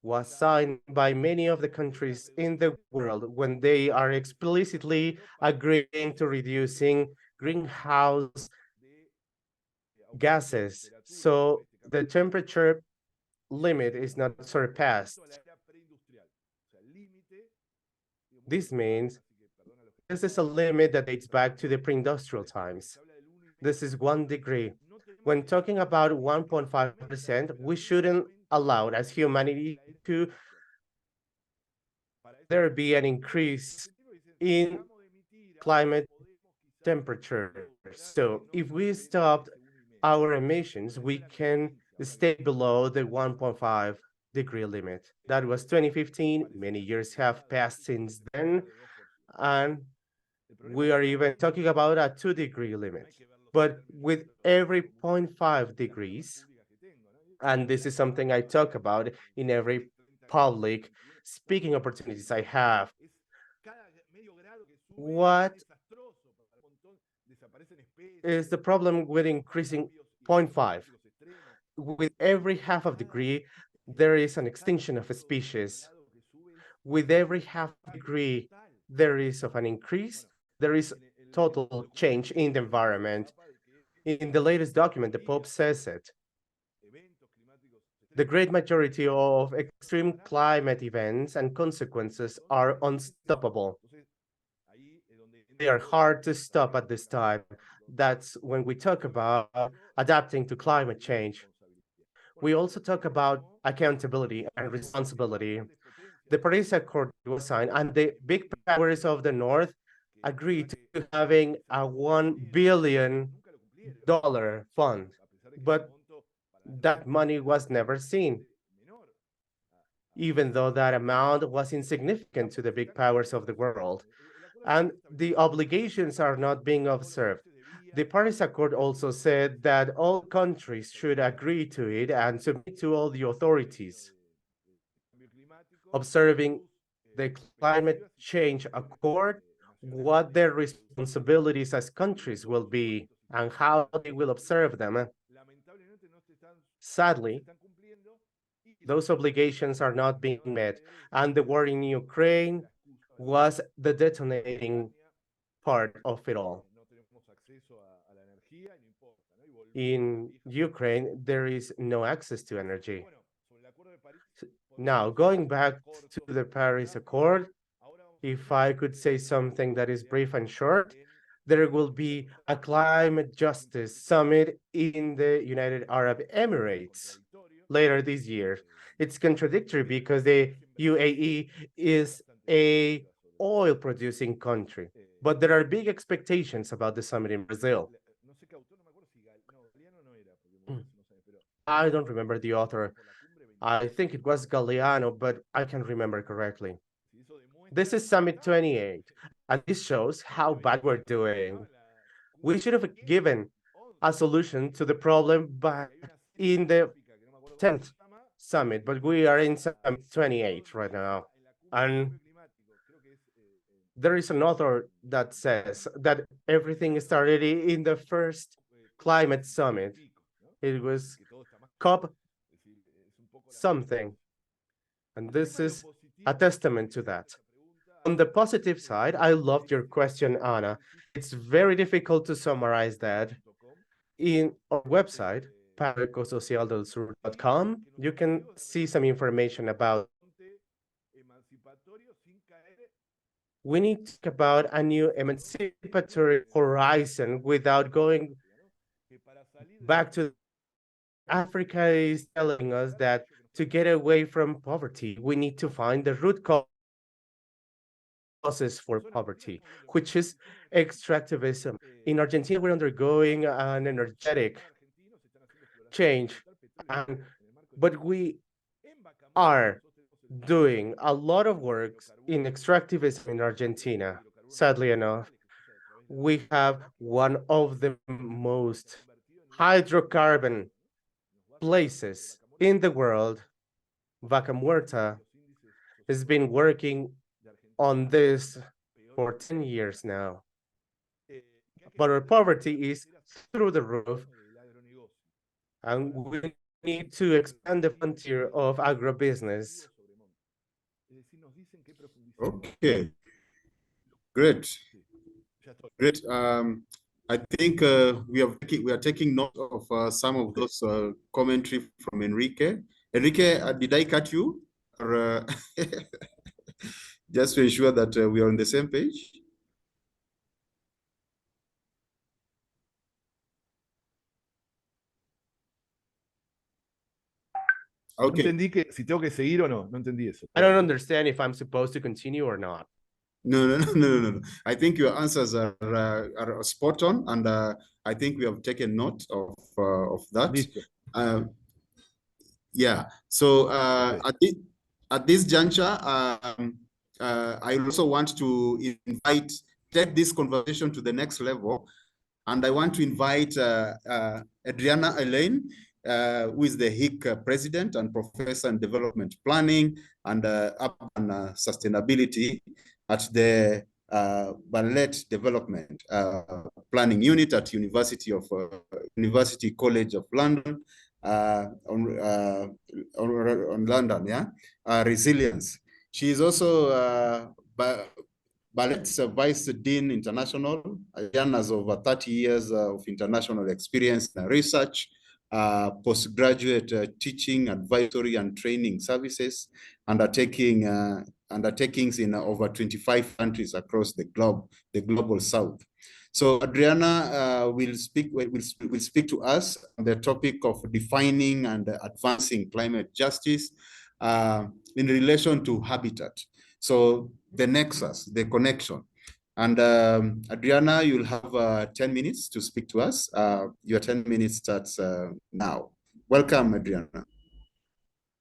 Speaker 5: was signed by many of the countries in the world when they are explicitly agreeing to reducing greenhouse gases. So the temperature limit is not surpassed. This means this is a limit that dates back to the pre-industrial times. This is 1 degree. When talking about 1.5%, we shouldn't allow as humanity to there be an increase in climate temperature. So if we stopped our emissions, we can stay below the 1.5 degree limit. That was 2015. Many years have passed since then, and we are even talking about a 2-degree limit. But with every 0.5 degrees, and this is something I talk about in every public speaking opportunities I have, what is the problem with increasing 0.5? With every half of degree, there is an extinction of a species. with every half degree there is of an increase, there is total change in the environment. In the latest document, the Pope says it. The great majority of extreme climate events and consequences are unstoppable. They are hard to stop at this time. That's when we talk about adapting to climate change. We also talk about accountability and responsibility. The Paris Accord was signed, and the big powers of the North agreed to having a $1 billion fund, but that money was never seen, even though that amount was insignificant to the big powers of the world. And the obligations are not being observed. The Paris Accord also said that all countries should agree to it and submit to all the authorities. Observing the climate change accord, what their responsibilities as countries will be and how they will observe them. Sadly, those obligations are not being met, and the war in Ukraine was the detonating part of it all. In Ukraine, there is no access to energy. Now, going back to the Paris Accord, if I could say something that is brief and short, there will be a climate justice summit in the United Arab Emirates later this year. It's contradictory because the UAE is a oil producing country, but there are big expectations about the summit in Brazil. I don't remember the author. I think it was Galeano, but I can't remember correctly. This is Summit 28, and this shows how bad we're doing. We should have given a solution to the problem back in the 10th summit, but we are in Summit 28 right now. And there is an author that says that everything started in the first climate summit. It was COP something. And this is a testament to that. On the positive side, I loved your question, Anna. It's very difficult to summarize that. In our website, paracosocialdelsur.com, you can see some information about. We need to talk about a new emancipatory horizon without going back to Africa is telling us that to get away from poverty, we need to find the root causes for poverty, which is extractivism. In Argentina, we're undergoing an energetic change, but we are doing a lot of work in extractivism in Argentina. Sadly enough, we have one of the most hydrocarbon places in the world. Vaca Muerta has been working on this for 10 years now. But our poverty is through the roof, and we need to expand the frontier of agribusiness.
Speaker 7: Okay, great. Great. I think we are taking note of some of those commentary from Enrique. Enrique, did I cut you? Or, just to ensure that we are on the same page?
Speaker 14: No entendí que si tengo que seguir o no. No entendí eso.
Speaker 5: I don't understand if I'm supposed to continue or not.
Speaker 7: No. I think your answers are spot on, and I think we have taken note of that. Yeah. So at this juncture, I also want to take this conversation to the next level, and I want to invite Adriana Elaine, who is the HIC president and professor in development planning and urban sustainability at the Ballet Development Planning Unit at University College of London, on London, resilience. She is also Ballet's Vice Dean International. Jan has over 30 years of international experience in research, postgraduate teaching, advisory, and training services, undertakings in over 25 countries across the globe, the global south. So Adriana will speak to us on the topic of defining and advancing climate justice in relation to habitat. So the nexus, the connection. And Adriana, you'll have 10 minutes to speak to us. Your 10 minutes starts now. Welcome, Adriana.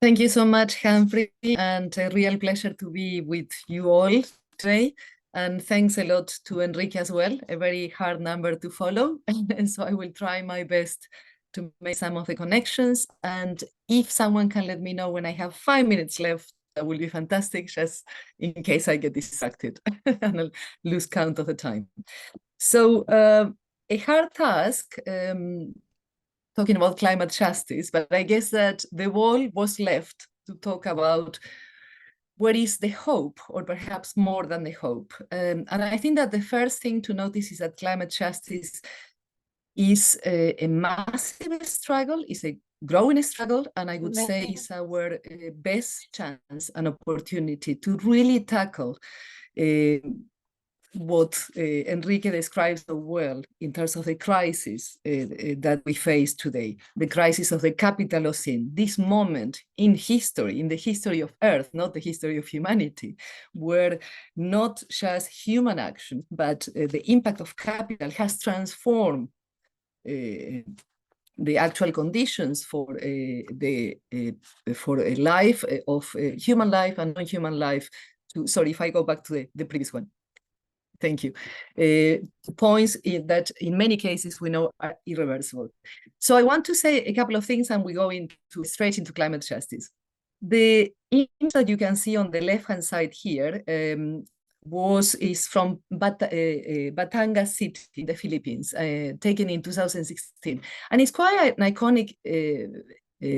Speaker 17: Thank you so much, Humphrey, and a real pleasure to be with you all today. And thanks a lot to Enrique as well, a very hard number to follow. And so I will try my best to make some of the connections. And if someone can let me know when I have 5 minutes left, that will be fantastic, just in case I get distracted and I'll lose count of the time. So a hard task, talking about climate justice, but I guess that the ball was left to talk about what is the hope, or perhaps more than the hope. And I think that the first thing to notice is that climate justice is a massive struggle, is a growing struggle, and I would say is our best chance and opportunity to really tackle what Enrique describes so well in terms of the crisis that we face today, the crisis of the capital of sin, this moment in history, in the history of Earth, not the history of humanity, where not just human action, but the impact of capital has transformed the actual conditions for a life of human life and non-human life. Sorry, if I go back to the previous one. Thank you. Points that in many cases we know are irreversible. So I want to say a couple of things and we go straight into climate justice. The image that you can see on the left-hand side here is from Batangas City in the Philippines, taken in 2016. And it's quite an iconic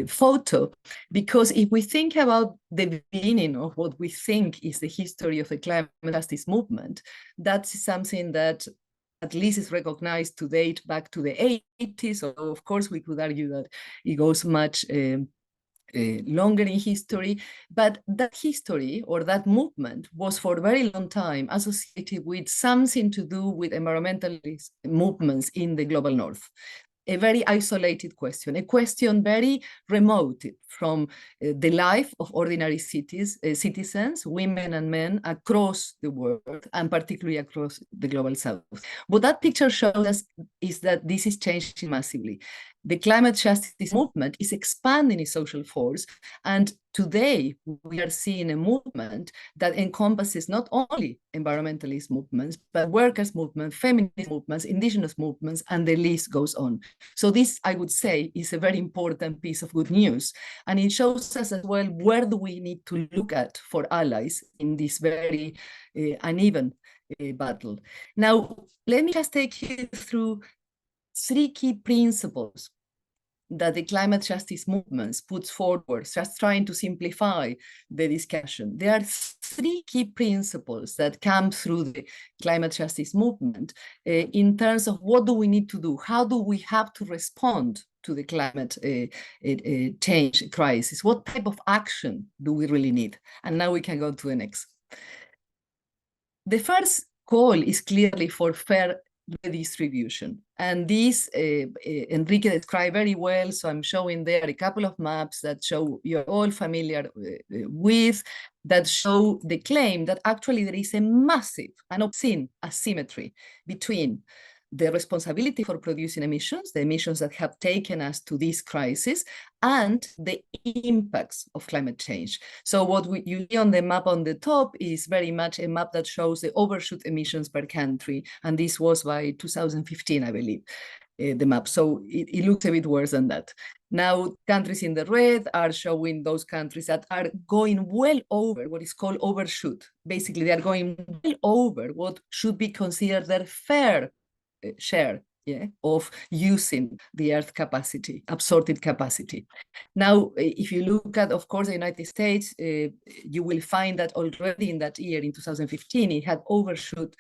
Speaker 17: photo, because if we think about the beginning of what we think is the history of the climate justice movement, that's something that at least is recognized to date back to the 80s. So of course we could argue that it goes much longer in history, but that history or that movement was for a very long time associated with something to do with environmentalist movements in the global north. A very isolated question, a question very remote from the life of ordinary citizens, women and men across the world, and particularly across the global south. What that picture shows us is that this is changing massively. The climate justice movement is expanding its social force, and today we are seeing a movement that encompasses not only environmentalist movements, but workers' movements, feminist movements, indigenous movements, and the list goes on. So this, I would say, is a very important piece of good news. And it shows us as well, where do we need to look at for allies in this very uneven battle. Now, let me just take you through 3 key principles that the climate justice movements puts forward, just trying to simplify the discussion. There are 3 key principles that come through the climate justice movement in terms of what do we need to do? How do we have to respond to the climate change crisis? What type of action do we really need? And now we can go to the next. The first call is clearly for fair redistribution. And this Enrique described very well, so I'm showing there a couple of maps that show you're all familiar with, that show the claim that actually there is a massive and obscene asymmetry between the responsibility for producing emissions, the emissions that have taken us to this crisis, and the impacts of climate change. So what you see on the map on the top is very much a map that shows the overshoot emissions per country, and this was by 2015, I believe, the map. So it looks a bit worse than that. Now, countries in the red are showing those countries that are going well over what is called overshoot. Basically, they are going well over what should be considered their fair share of using the Earth capacity, absorptive capacity. Now, if you look at, of course, the United States, you will find that already in that year, in 2015, it had overshot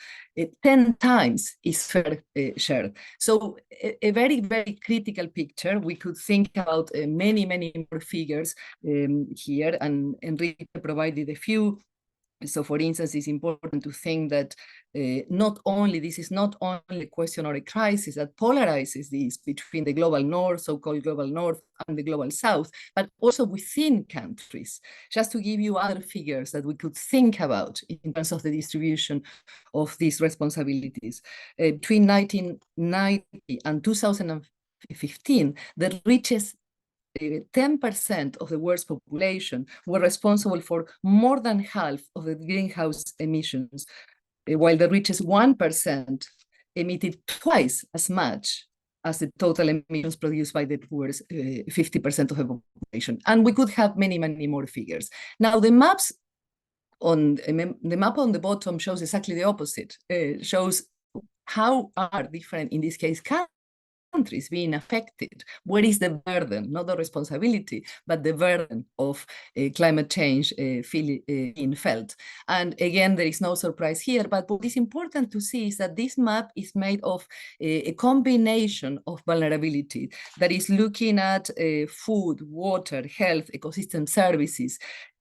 Speaker 17: 10 times its fair share. So a very, very critical picture. We could think about many, many more figures here, and Enrique provided a few. So, for instance, it's important to think that this is not only a question or a crisis that polarizes this between the global north, so-called global north, and the global south, but also within countries. Just to give you other figures that we could think about in terms of the distribution of these responsibilities. Between 1990 and 2015, the richest 10% of the world's population were responsible for more than half of the greenhouse emissions, while the richest 1% emitted twice as much as the total emissions produced by the poorest 50% of the population. And we could have many, many more figures. Now, the map on the bottom shows exactly the opposite. Shows how are different, in this case, countries being affected. Where is the burden, not the responsibility, but the burden of climate change being felt? And again, there is no surprise here, but what is important to see is that this map is made of a combination of vulnerability that is looking at food, water, health, ecosystem services,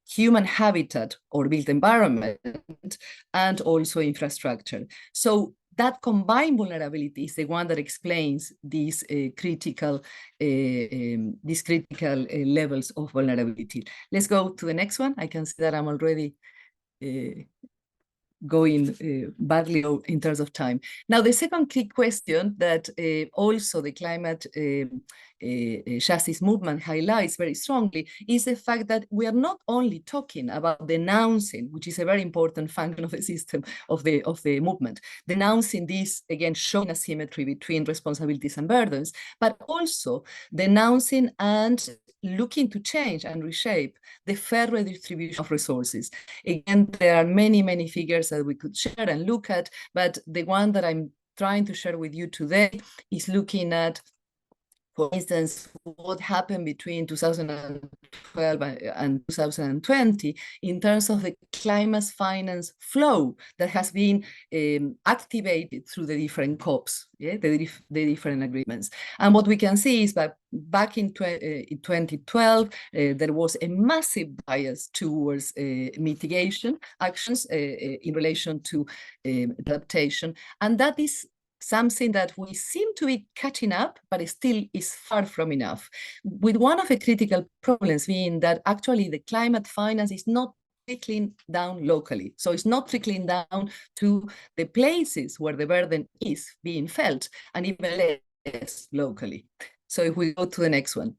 Speaker 17: human habitat or built environment, and also infrastructure. So that combined vulnerability is the one that explains these critical levels of vulnerability. Let's go to the next one. I can see that I'm already going badly in terms of time. Now, the second key question that also the climate justice movement highlights very strongly is the fact that we are not only talking about denouncing, which is a very important function of the system of the movement, denouncing this, again, showing asymmetry between responsibilities and burdens, but also denouncing and looking to change and reshape the fair redistribution of resources. Again, there are many, many figures that we could share and look at, but the one that I'm trying to share with you today is looking at, for instance, what happened between 2012 and 2020 in terms of the climate finance flow that has been activated through the different COPs, the different agreements. And what we can see is that back in 2012, there was a massive bias towards mitigation actions in relation to adaptation. And that is something that we seem to be catching up, but it still is far from enough. With one of the critical problems being that actually the climate finance is not trickling down locally. So it's not trickling down to the places where the burden is being felt, and even less locally. So if we go to the next one.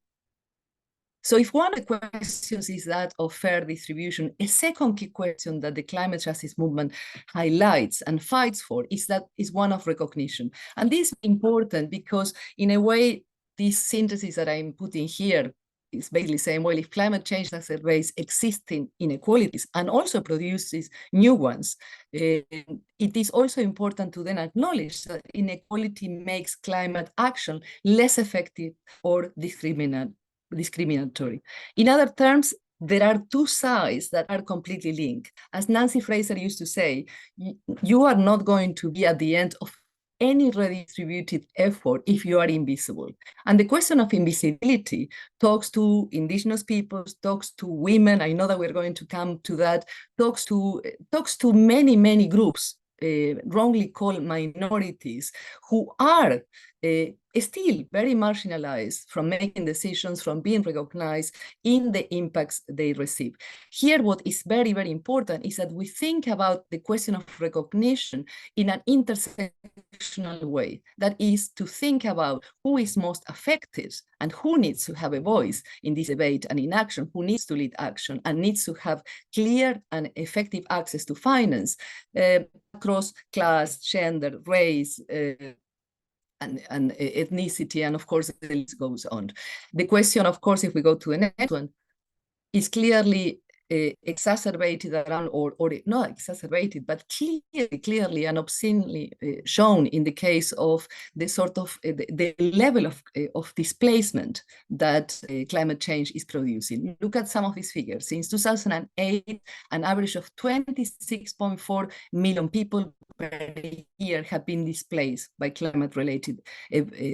Speaker 17: So if one of the questions is that of fair distribution, a second key question that the climate justice movement highlights and fights for is one of recognition. And this is important because in a way, this synthesis that I'm putting here is basically saying, well, if climate change exacerbates existing inequalities and also produces new ones, it is also important to then acknowledge that inequality makes climate action less effective or discriminatory. In other terms, there are two sides that are completely linked. As Nancy Fraser used to say, you are not going to be at the end of any redistributed effort if you are invisible. And the question of invisibility talks to indigenous peoples, talks to women. I know that we're going to come to that, talks to many, many groups, wrongly called minorities, who are still very marginalized from making decisions, from being recognized in the impacts they receive. Here, what is very, very important is that we think about the question of recognition in an intersectional way. That is to think about who is most affected and who needs to have a voice in this debate and in action, who needs to lead action and needs to have clear and effective access to finance across class, gender, race, and ethnicity, and of course the list goes on. The question, of course, if we go to the next one, is clearly exacerbated around, or not exacerbated, but clearly and obscenely shown in the case of the sort of the level of displacement that climate change is producing. Look at some of these figures. Since 2008, an average of 26.4 million people per year have been displaced by climate-related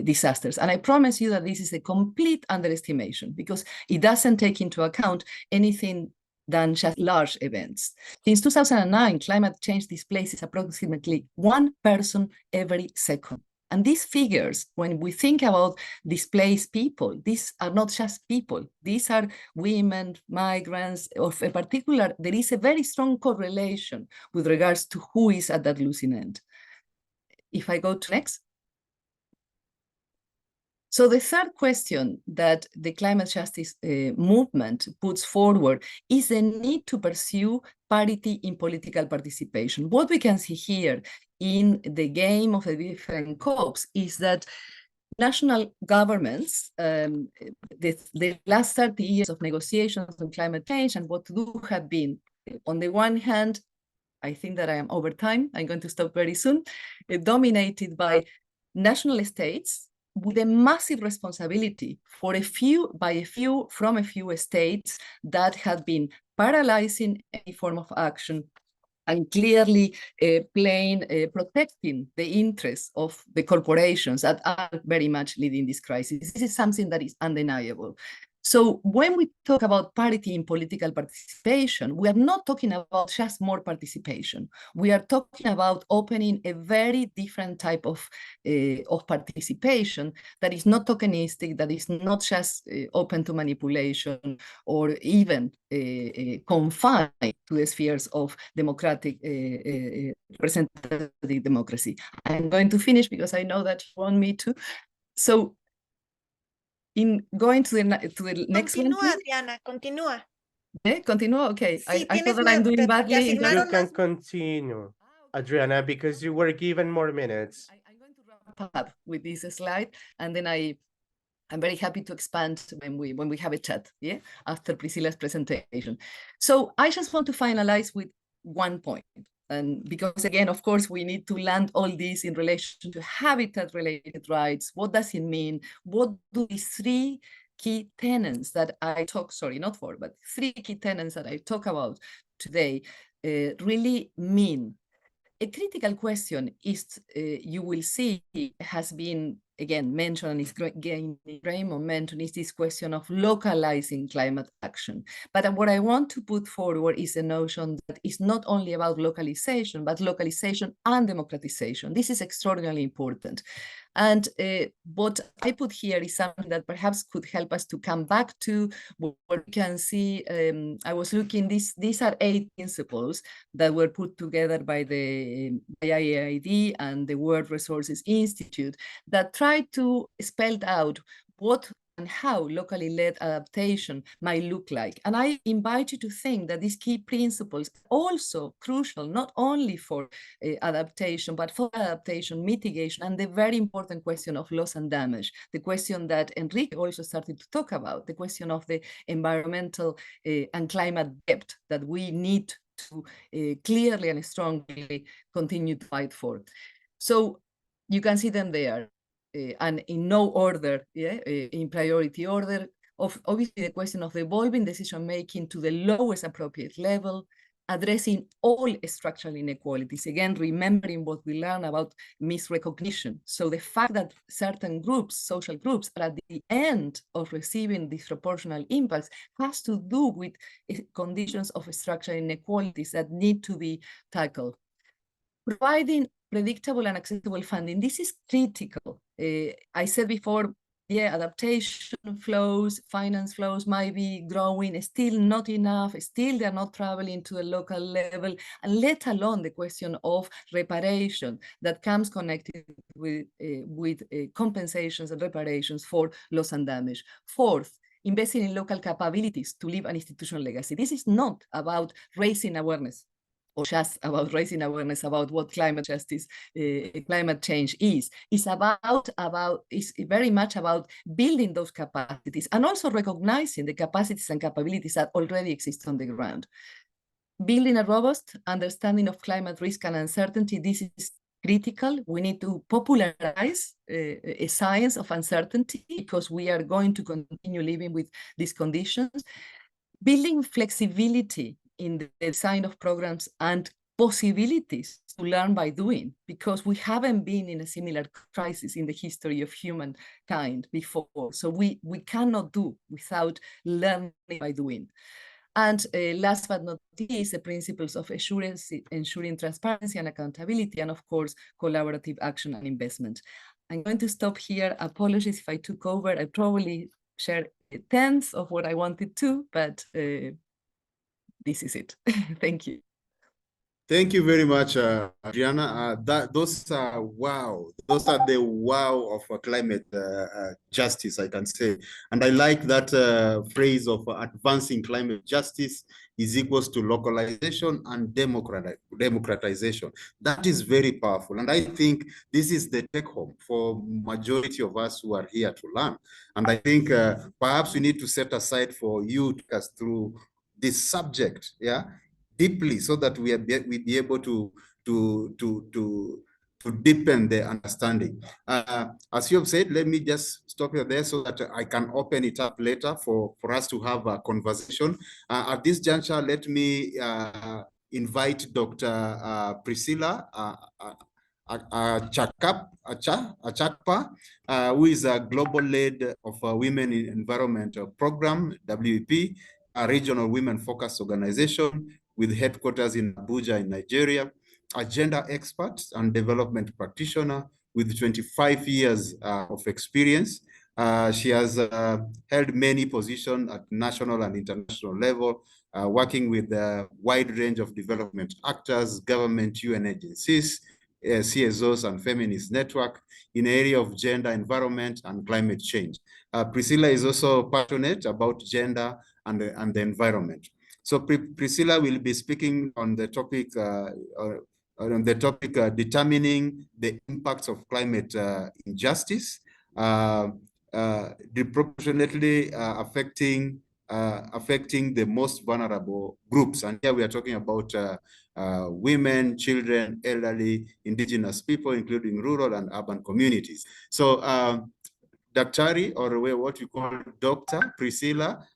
Speaker 17: disasters. And I promise you that this is a complete underestimation, because it doesn't take into account anything than just large events. Since 2009, climate change displaces approximately 1 person every second. And these figures, when we think about displaced people, these are not just people. These are women, migrants, of a particular, there is a very strong correlation with regards to who is at that losing end. If I go to next. So the third question that the climate justice movement puts forward is the need to pursue parity in political participation. What we can see here in the game of the different COPs is that national governments, the last 30 years of negotiations on climate change and what to do have been, on the one hand, I think that I am over time, I'm going to stop very soon, dominated by national states with a massive responsibility for from a few states that have been paralyzing any form of action and clearly protecting the interests of the corporations that are very much leading this crisis. This is something that is undeniable. So when we talk about parity in political participation, we are not talking about just more participation. We are talking about opening a very different type of participation that is not tokenistic, that is not just open to manipulation or even confined to the spheres of democratic representative democracy. I'm going to finish because I know that you want me to. So in going to the next one.
Speaker 10: Continúa, Adriana, continúa.
Speaker 17: Continúa, okay.
Speaker 10: Sí,
Speaker 17: I thought that I'm doing badly.
Speaker 5: You can continue, Adriana, because you were given more minutes.
Speaker 17: I'm going to wrap up with this slide, and then I'm very happy to expand when we have a chat, yeah, after Priscilla's presentation. So I just want to finalize with one point. And because again, of course, we need to land all this in relation to habitat-related rights. What does it mean? What do these three key tenets that I talk, sorry, not four, but three key tenets that I talk about today really mean? A critical question is, you will see, has been again mentioned and is gaining great momentum, is this question of localizing climate action. But what I want to put forward is a notion that is not only about localization, but localization and democratization. This is extraordinarily important. And what I put here is something that perhaps could help us to come back to what we can see. I was looking, these are 8 principles that were put together by the IAID and the World Resources Institute that try to spell out what and how locally led adaptation might look like. And I invite you to think that these key principles are also crucial, not only for adaptation, but for adaptation, mitigation, and the very important question of loss and damage, the question that Enrique also started to talk about, the question of the environmental and climate debt that we need to clearly and strongly continue to fight for. So you can see them there. And in no order, yeah, in priority order, of obviously the question of evolving decision-making to the lowest appropriate level, addressing all structural inequalities, again, remembering what we learned about misrecognition. So the fact that certain groups, social groups, are at the end of receiving disproportional impacts has to do with conditions of structural inequalities that need to be tackled. Providing predictable and accessible funding, this is critical. I said before, yeah, adaptation flows, finance flows might be growing, still not enough, still they're not traveling to a local level, and let alone the question of reparation that comes connected with compensations and reparations for loss and damage. Fourth, investing in local capabilities to leave an institutional legacy. This is not about raising awareness. or just about raising awareness about what climate justice, climate change is. It's very much about building those capacities and also recognizing the capacities and capabilities that already exist on the ground. Building a robust understanding of climate risk and uncertainty, this is critical. We need to popularize a science of uncertainty because we are going to continue living with these conditions. Building flexibility in the design of programs and possibilities to learn by doing, because we haven't been in a similar crisis in the history of humankind before. So we cannot do without learning by doing. And last but not least, the principles of ensuring transparency and accountability, and of course, collaborative action and investment. I'm going to stop here. Apologies if I took over. I probably shared a tenth of what I wanted to, but this is it. Thank you.
Speaker 7: Thank you very much, Adriana. Those are wow. Those are the wow of climate justice, I can say. And I like that phrase of advancing climate justice is equals to localization and democratization. That is very powerful. And I think this is the take home for majority of us who are here to learn. And I think perhaps we need to set aside for you to take us through this subject, yeah, deeply, so that we be able to deepen the understanding. As you have said, let me just stop you there so that I can open it up later for us to have a conversation. At this juncture, let me invite Dr. Priscilla Achakpa, who is a global lead of a Women in Environment Program, WEP, a regional women-focused organization with headquarters in Abuja in Nigeria, a gender expert and development practitioner with 25 years of experience. She has held many positions at national and international level, working with a wide range of development actors, government, UN agencies, CSOs, and feminist network in the area of gender, environment, and climate change. Priscilla is also passionate about gender and the environment. So Priscilla will be speaking on the topic determining the impacts of climate injustice, disproportionately affecting the most vulnerable groups. And here we are talking about women, children, elderly, indigenous people, including rural and urban communities. So Daktari, or what we call Dr. Priscilla,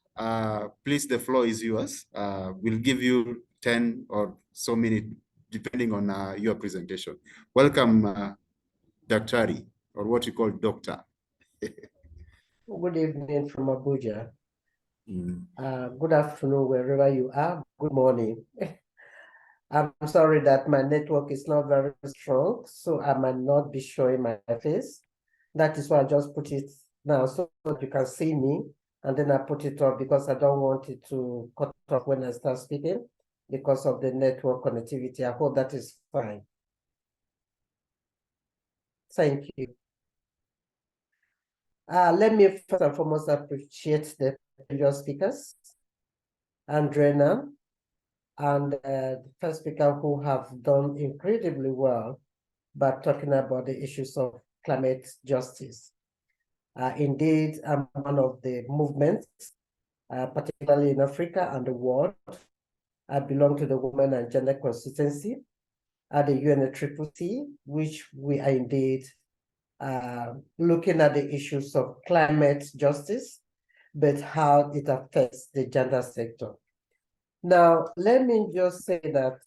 Speaker 7: please, the floor is yours. We'll give you 10 or so minutes, depending on your presentation. Welcome, Daktari, or what you call Doctor.
Speaker 18: Good evening from Abuja. Good afternoon, wherever you are. Good morning. I'm sorry that my network is not very strong, so I might not be showing my face. That is why I just put it now so that you can see me, and then I put it up because I don't want it to cut off when I start speaking because of the network connectivity. I hope that is fine. Thank you. Let me first and foremost appreciate the previous speakers, Andrena, and the first speaker who have done incredibly well by talking about the issues of climate justice. Indeed, I'm one of the movements, particularly in Africa and the world. I belong to the Women and Gender Constituency at the UNFCCC, which we are indeed looking at the issues of climate justice, but how it affects the gender sector. Now, let me just say that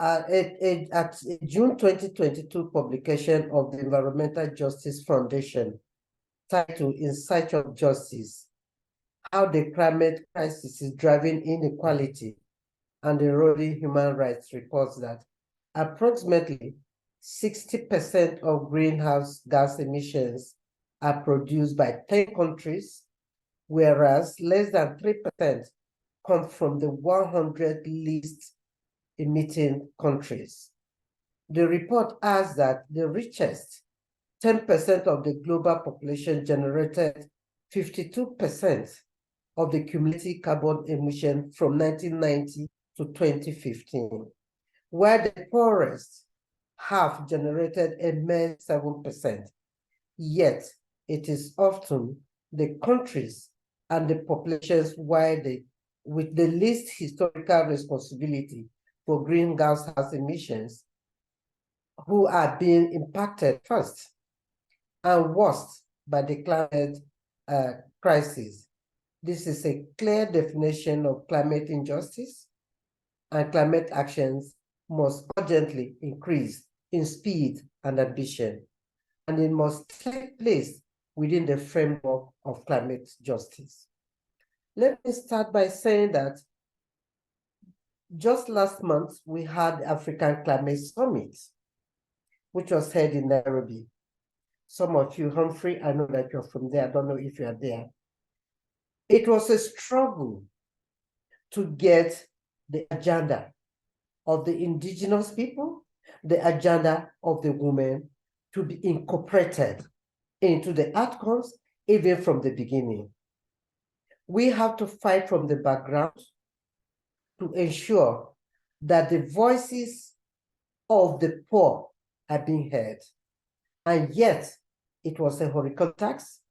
Speaker 18: at June 2022 publication of the Environmental Justice Foundation titled In Search of Justice, How the Climate Crisis is Driving Inequality and Eroding Human Rights, reports that approximately 60% of greenhouse gas emissions are produced by 10 countries, whereas less than 3% come from the 100 least emitting countries. The report asks that the richest 10% of the global population generated 52% of the cumulative carbon emission from 1990 to 2015, where the poorest have generated a mere 7%. Yet, it is often the countries and the populations with the least historical responsibility for greenhouse gas emissions who are being impacted first and worst by the climate crisis. This is a clear definition of climate injustice, and climate actions must urgently increase in speed and ambition, and it must take place within the framework of climate justice. Let me start by saying that just last month, we had the African Climate Summit, which was held in Nairobi. Some of you, Humphrey, I know that you're from there. I don't know if you are there. It was a struggle to get the agenda of the indigenous people, the agenda of the women to be incorporated into the outcomes, even from the beginning. We have to fight from the background to ensure that the voices of the poor are being heard. And yet, it was a horizontal tax.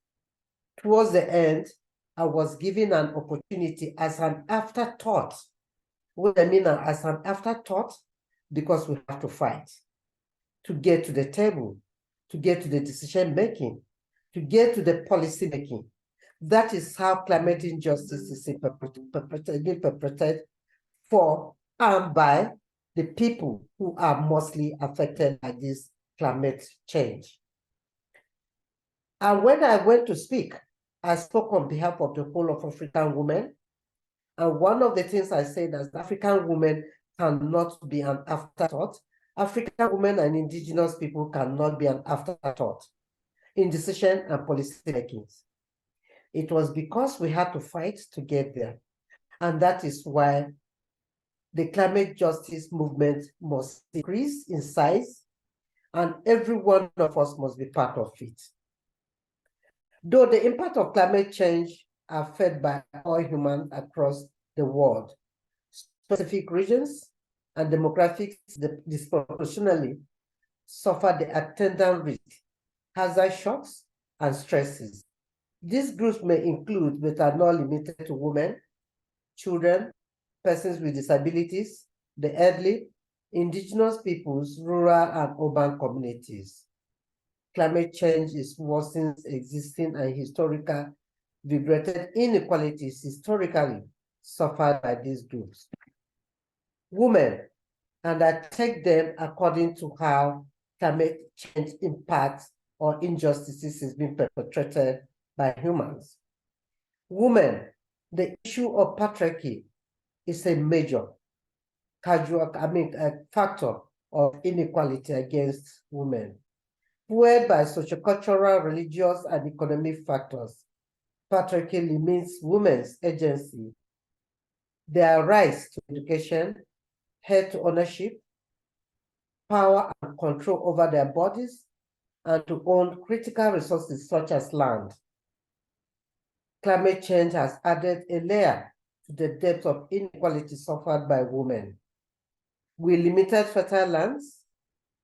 Speaker 18: Towards the end, I was given an opportunity as an afterthought. What I mean as an afterthought, because we have to fight to get to the table, to get to the decision making, to get to the policy making. That is how climate injustice is being perpetrated for and by the people who are mostly affected by this climate change. And when I went to speak, I spoke on behalf of the whole of African women. And one of the things I said is African women cannot be an afterthought. African women and indigenous people cannot be an afterthought in decision and policy makings. It was because we had to fight to get there. And that is why the climate justice movement must increase in size, and every one of us must be part of it. Though the impact of climate change are felt by all humans across the world, specific regions and demographics disproportionately suffer the attendant risk, hazard shocks, and stresses. These groups may include, but are not limited to, women, children, persons with disabilities, the elderly, indigenous peoples, rural and urban communities. Climate change is worsening existing and historical regretted inequalities historically suffered by these groups. Women, and I take them according to how climate change impacts or injustices is being perpetrated by humans. Women, the issue of patriarchy is a major factor of inequality against women, fueled by sociocultural, religious, and economic factors. Patriarchy limits women's agency, their rights to education, health to ownership, power and control over their bodies, and to own critical resources such as land. Climate change has added a layer to the depth of inequality suffered by women. With limited fertile lands,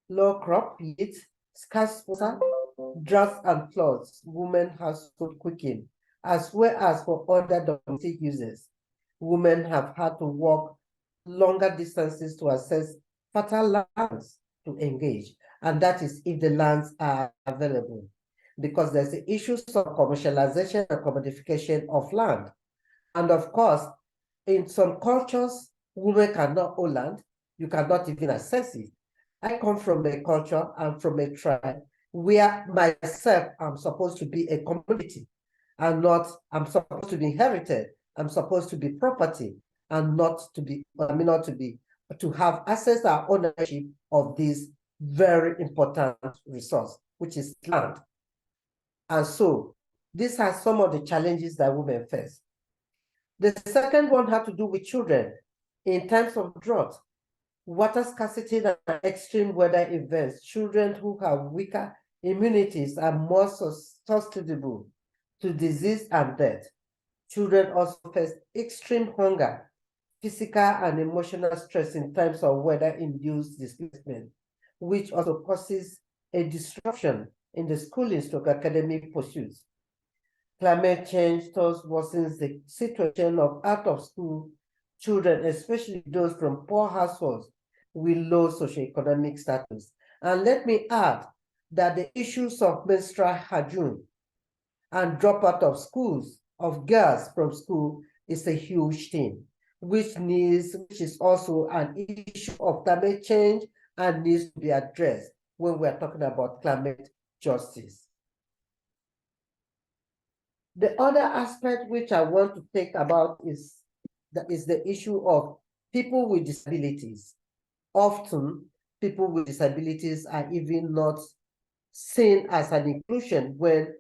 Speaker 18: low crop yields, scarce water, droughts and floods, women household cooking, as well as for other domestic uses. Women have had to walk longer distances to access fertile lands to engage, and that is if the lands are available, because there's the issues of commercialization and commodification of land. And of course, in some cultures, women cannot own land, you cannot even access it. I come from a culture and from a tribe where myself, I'm supposed to be a commodity, and not, I'm supposed to be inherited, I'm supposed to be property, and not to be, to have access or ownership of this very important resource, which is land. And so these are some of the challenges that women face. The second one had to do with children. In times of drought, water scarcity and extreme weather events, children who have weaker immunities are more susceptible to disease and death. Children also face extreme hunger, physical and emotional stress in times of weather-induced displacement, which also causes a disruption in the schooling/academic pursuits. Climate change thus worsens the situation of out-of-school children, especially those from poor households with low socioeconomic status. And let me add that the issues of menstrual hygiene and dropout of schools, of girls from school, is a huge thing, which is also an issue of climate change and needs to be addressed when we're talking about climate justice. The other aspect which I want to think about is the issue of people with disabilities. Often, people with disabilities are even not seen as an inclusion when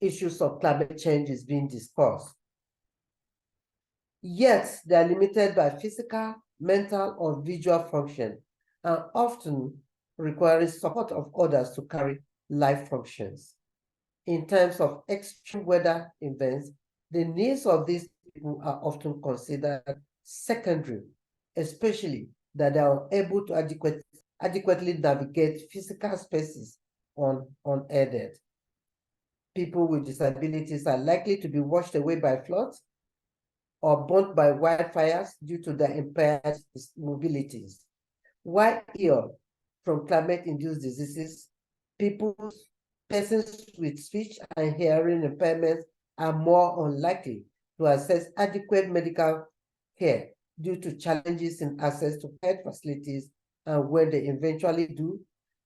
Speaker 18: issues of climate change is being discussed. Yet, they are limited by physical, mental, or visual function, and often requiring support of others to carry life functions. In terms of extreme weather events, the needs of these people are often considered secondary, especially that they are able to adequately navigate physical spaces unaided. People with disabilities are likely to be washed away by floods or burnt by wildfires due to their impaired mobilities. While ill from climate-induced diseases, persons with speech and hearing impairments are more unlikely to access adequate medical care due to challenges in access to health facilities, and when they eventually do,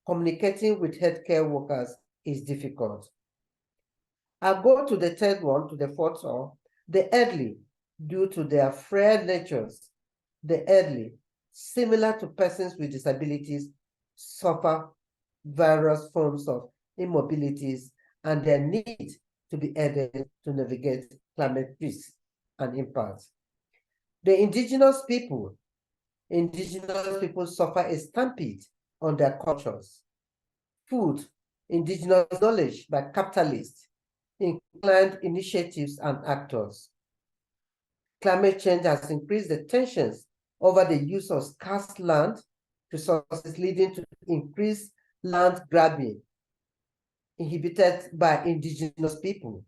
Speaker 18: communicating with healthcare workers is difficult. I'll go to the third one, to the fourth one, the elderly, due to their frail natures. The elderly, similar to persons with disabilities, suffer various forms of immobilities and their need to be aided to navigate climate risks and impacts. The indigenous people suffer a stampede on their cultures. Food, indigenous knowledge by capitalists, inclined initiatives and actors. Climate change has increased the tensions over the use of scarce land resources, leading to increased land grabbing inhibited by indigenous people.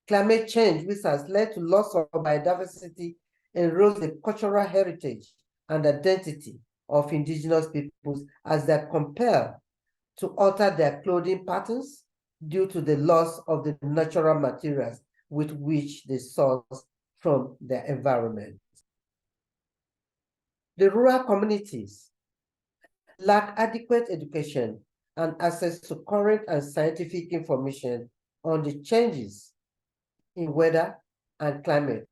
Speaker 18: Climate change, which has led to loss of biodiversity, erodes the cultural heritage and identity of indigenous peoples as they're compelled to alter their clothing patterns due to the loss of the natural materials with which they source from their environment. The rural communities lack adequate education and access to current and scientific information on the changes in weather and climate,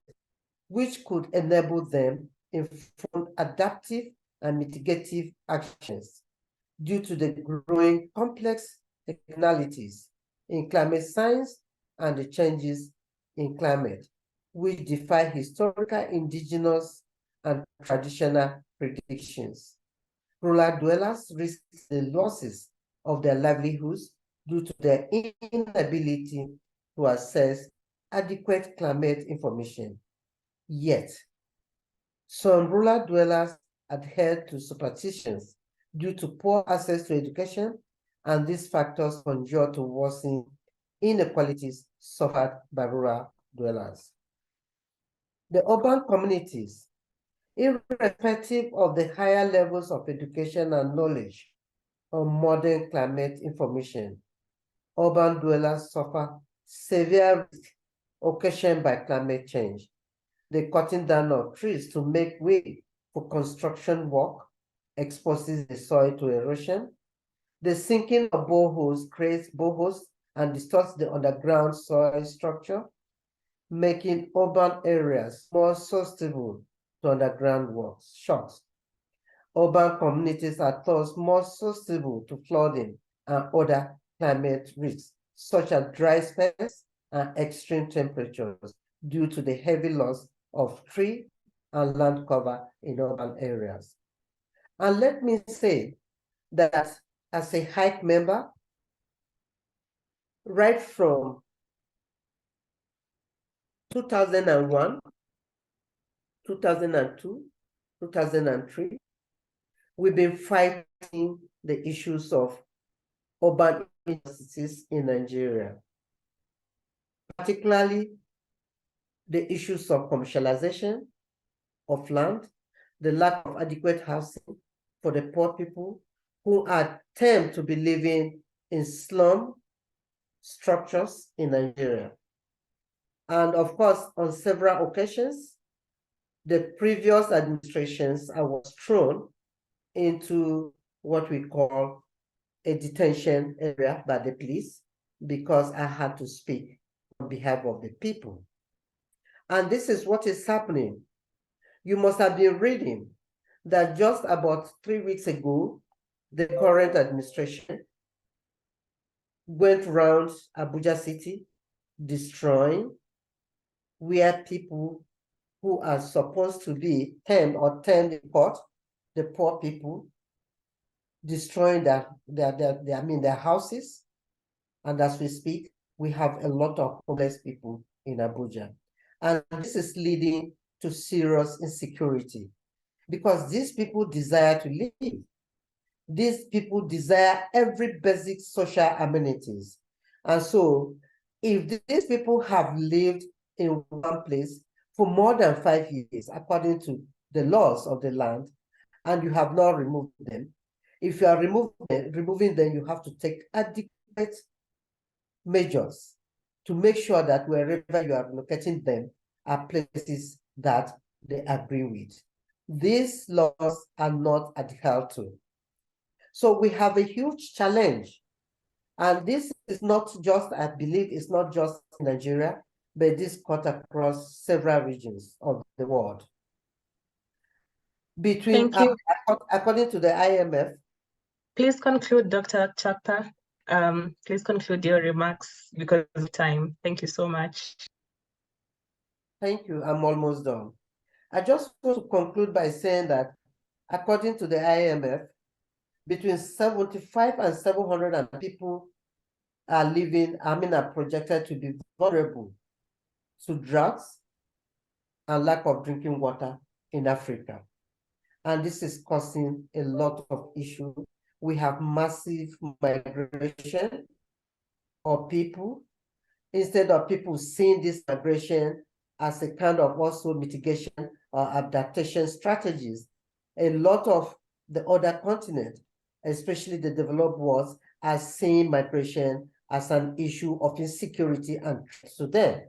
Speaker 18: which could enable them informed adaptive and mitigative actions due to the growing complex externalities in climate science and the changes in climate, which defy historical, indigenous, and traditional predictions. Rural dwellers risk the losses of their livelihoods due to their inability to access adequate climate information. Yet, some rural dwellers adhere to superstitions due to poor access to education, and these factors conjure to worsen inequalities suffered by rural dwellers. The urban communities, irrespective of the higher levels of education and knowledge on modern climate information, urban dwellers suffer severe risk occasioned by climate change. The cutting down of trees to make way for construction work exposes the soil to erosion. The sinking of boreholes creates boreholes and distorts the underground soil structure, making urban areas more susceptible to underground works. Shocks. Urban communities are thus more susceptible to flooding and other climate risks, such as dry spells and extreme temperatures, due to the heavy loss of tree and land cover in urban areas. And let me say that as a hike member, right from 2001, 2002, 2003, we've been fighting the issues of urban injustices in Nigeria, particularly the issues of commercialization of land, the lack of adequate housing for the poor people who are termed to be living in slum structures in Nigeria. And of course, on several occasions, the previous administrations was thrown into what we call a detention area by the police because I had to speak on behalf of the people. And this is what is happening. You must have been reading that just about 3 weeks ago, the current administration went around Abuja City destroying where people who are supposed to be termed in court, the poor people, destroying their houses. And as we speak, we have a lot of homeless people in Abuja. And this is leading to serious insecurity because these people desire to live. These people desire every basic social amenities. And so if these people have lived in one place for more than 5 years, according to the laws of the land, and you have not removed them, if you are removing them, you have to take adequate measures to make sure that wherever you are locating them are places that they agree with. These laws are not adhered to. So we have a huge challenge. And this is not just, I believe, it's not just Nigeria, but this cut across several regions of the world. According to the IMF.
Speaker 13: Please conclude, Dr. Chapter. Please conclude your remarks because of time. Thank you so much.
Speaker 18: Thank you. I'm almost done. I just want to conclude by saying that according to the IMF, between 75 and 700 people are are projected to be vulnerable to drugs and lack of drinking water in Africa. And this is causing a lot of issues. We have massive migration of people. Instead of people seeing this migration as a kind of also mitigation or adaptation strategies, a lot of the other continents, especially the developed world, are seeing migration as an issue of insecurity and threat to them.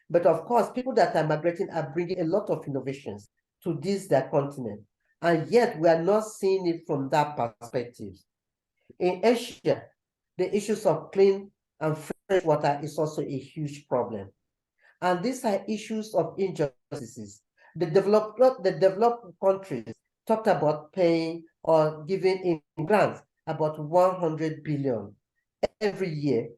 Speaker 18: But of course, people that are migrating are bringing a lot of innovations to their continent. And yet we are not seeing it from that perspective. In Asia, the issues of clean and fresh water is also a huge problem. And these are issues of injustices. The developed countries talked about paying or giving in grants about 100 billion every year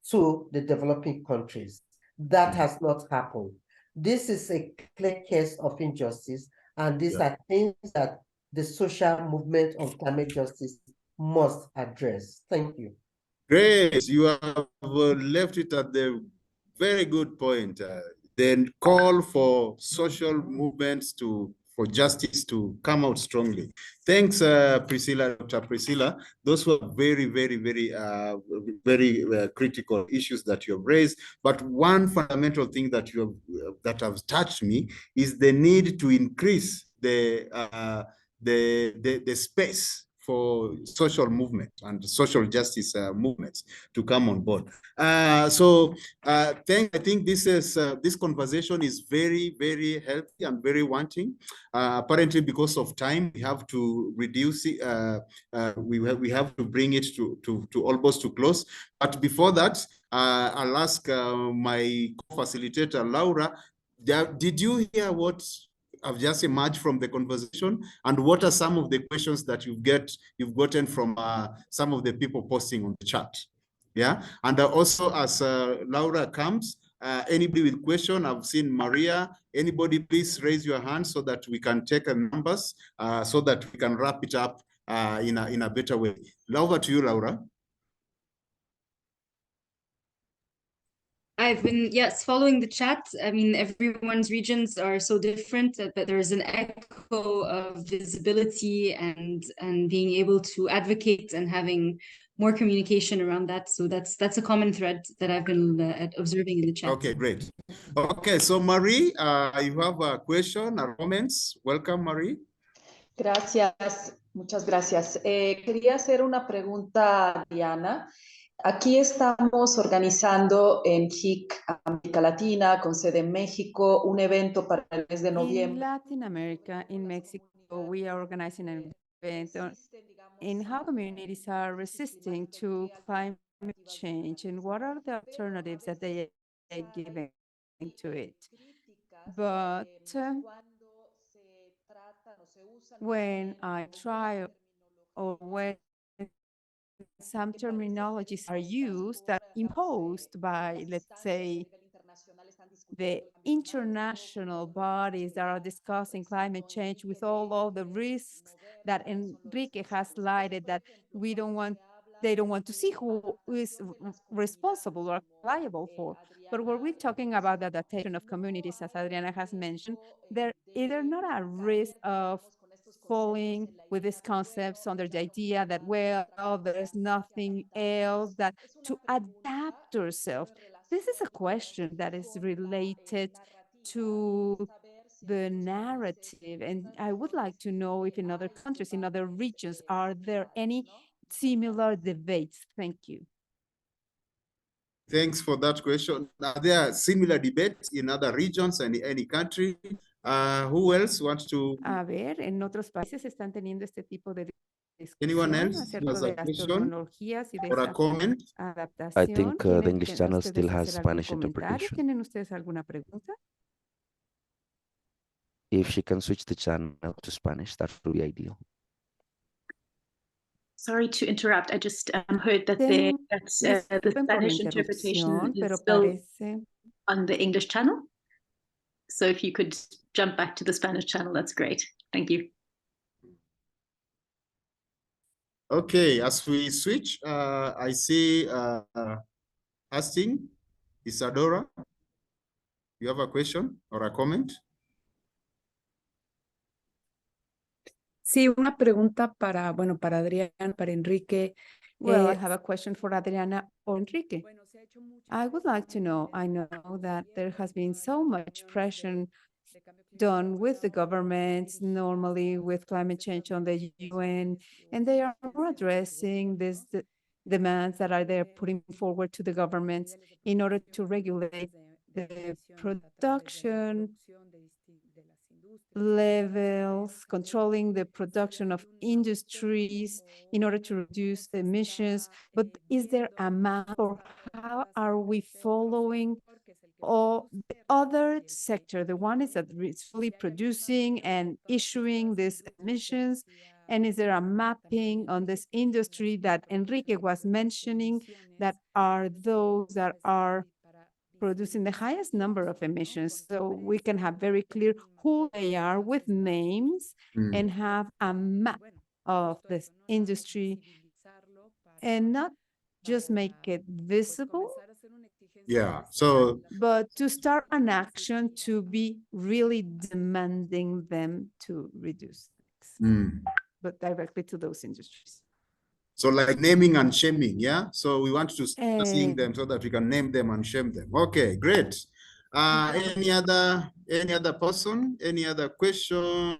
Speaker 18: to the developing countries. That has not happened. This is a clear case of injustice, and these are things that the social movement of climate justice must address. Thank you.
Speaker 7: Great, you have left it at the very good point. Then call for social movements for justice to come out strongly. Thanks, Priscilla, Dr. Priscilla. Those were very, very, very critical issues that you have raised. But one fundamental thing that that has touched me is the need to increase the space for social movement and social justice movements to come on board. I think this conversation is very, very healthy and very wanting. Apparently, because of time, we have to reduce it. We have to bring it to almost to close. But before that, I'll ask my co-facilitator Laura. Did you hear what have just emerged from the conversation, and what are some of the questions that you've gotten from some of the people posting on the chat? Yeah, and also as Laura comes, anybody with question? I've seen Maria. Anybody, please raise your hand so that we can take numbers, so that we can wrap it up in a better way. Over to you, Laura.
Speaker 6: I've been, yes, following the chat. I mean, everyone's regions are so different that there's an echo of visibility and being able to advocate and having more communication around that. So that's a common thread that I've been observing in the chat.
Speaker 7: Okay, great. Okay, so Marie, you have a question or comments? Welcome, Marie.
Speaker 19: Gracias, muchas gracias. Quería hacer una pregunta a Diana. Aquí estamos organizando en HIC América Latina, con sede en México, un evento para el mes de
Speaker 15: In
Speaker 19: noviembre.
Speaker 15: Latin America, in Mexico, we are organizing an event in how communities are resisting to climate change and what are the alternatives that they are giving to it. But when I try or when some terminologies are used that imposed by, let's say, the international bodies that are discussing climate change with all the risks that Enrique has lighted that they don't want to see who is responsible or liable for. But when we're talking about the adaptation of communities, as Adriana has mentioned, they're either not at risk of falling with these concepts under the idea that, well, there's nothing else that to adapt yourself. This is a question that is related to the narrative. And I would like to know if in other countries, in other regions, are there any similar debates? Thank you.
Speaker 7: Thanks for that question. Are there similar debates in other regions and in any country? Who else wants to?
Speaker 15: A ver, en otros países están teniendo este tipo de
Speaker 7: Anyone
Speaker 15: discusión
Speaker 7: else
Speaker 15: acerca
Speaker 7: has
Speaker 15: de
Speaker 7: a
Speaker 15: las
Speaker 7: question
Speaker 15: tecnologías y de
Speaker 7: or a
Speaker 15: esa
Speaker 7: comment?
Speaker 9: I
Speaker 15: adaptación.
Speaker 9: think the
Speaker 15: ¿Quieren
Speaker 9: English channel
Speaker 15: ustedes
Speaker 9: still has
Speaker 15: hacer algún
Speaker 9: Spanish
Speaker 15: comentario?
Speaker 9: interpretation.
Speaker 15: ¿Tienen ustedes alguna pregunta?
Speaker 9: If she can switch the channel to Spanish, that would be ideal.
Speaker 1: Sorry to interrupt. I just heard that the
Speaker 15: Disculpen por la
Speaker 1: Spanish interpretation
Speaker 15: interrupción,
Speaker 1: is
Speaker 15: pero
Speaker 1: still
Speaker 15: parece
Speaker 1: on the English channel. So if you could jump back to the Spanish channel, that's great. Thank you.
Speaker 7: Okay, as we switch, I see Hastings, Isadora. You have a question or a comment?
Speaker 20: Sí, una pregunta para, bueno, para Adrián, para Enrique.
Speaker 15: Well, I have a question for Adriana or Enrique. I would like to know, I know that there has been so much pressure done with the governments, normally with climate change on the UN, and they are addressing these demands that are there putting forward to the governments in order to regulate the production levels, controlling the production of industries in order to reduce emissions. But is there a map or how are we following or the other sector? The one is that it's fully producing and issuing these emissions. And is there a mapping on this industry that Enrique was mentioning that are those that are producing the highest number of emissions, so we can have very clear who they are with names and have a map of this industry and not just make it visible.
Speaker 7: Yeah, so
Speaker 15: but to start an action to be really demanding them to reduce but directly to those industries.
Speaker 7: So like naming and shaming, yeah? So we want to start seeing them so that we can name them and shame them. Okay, great. Any other person? Any other question?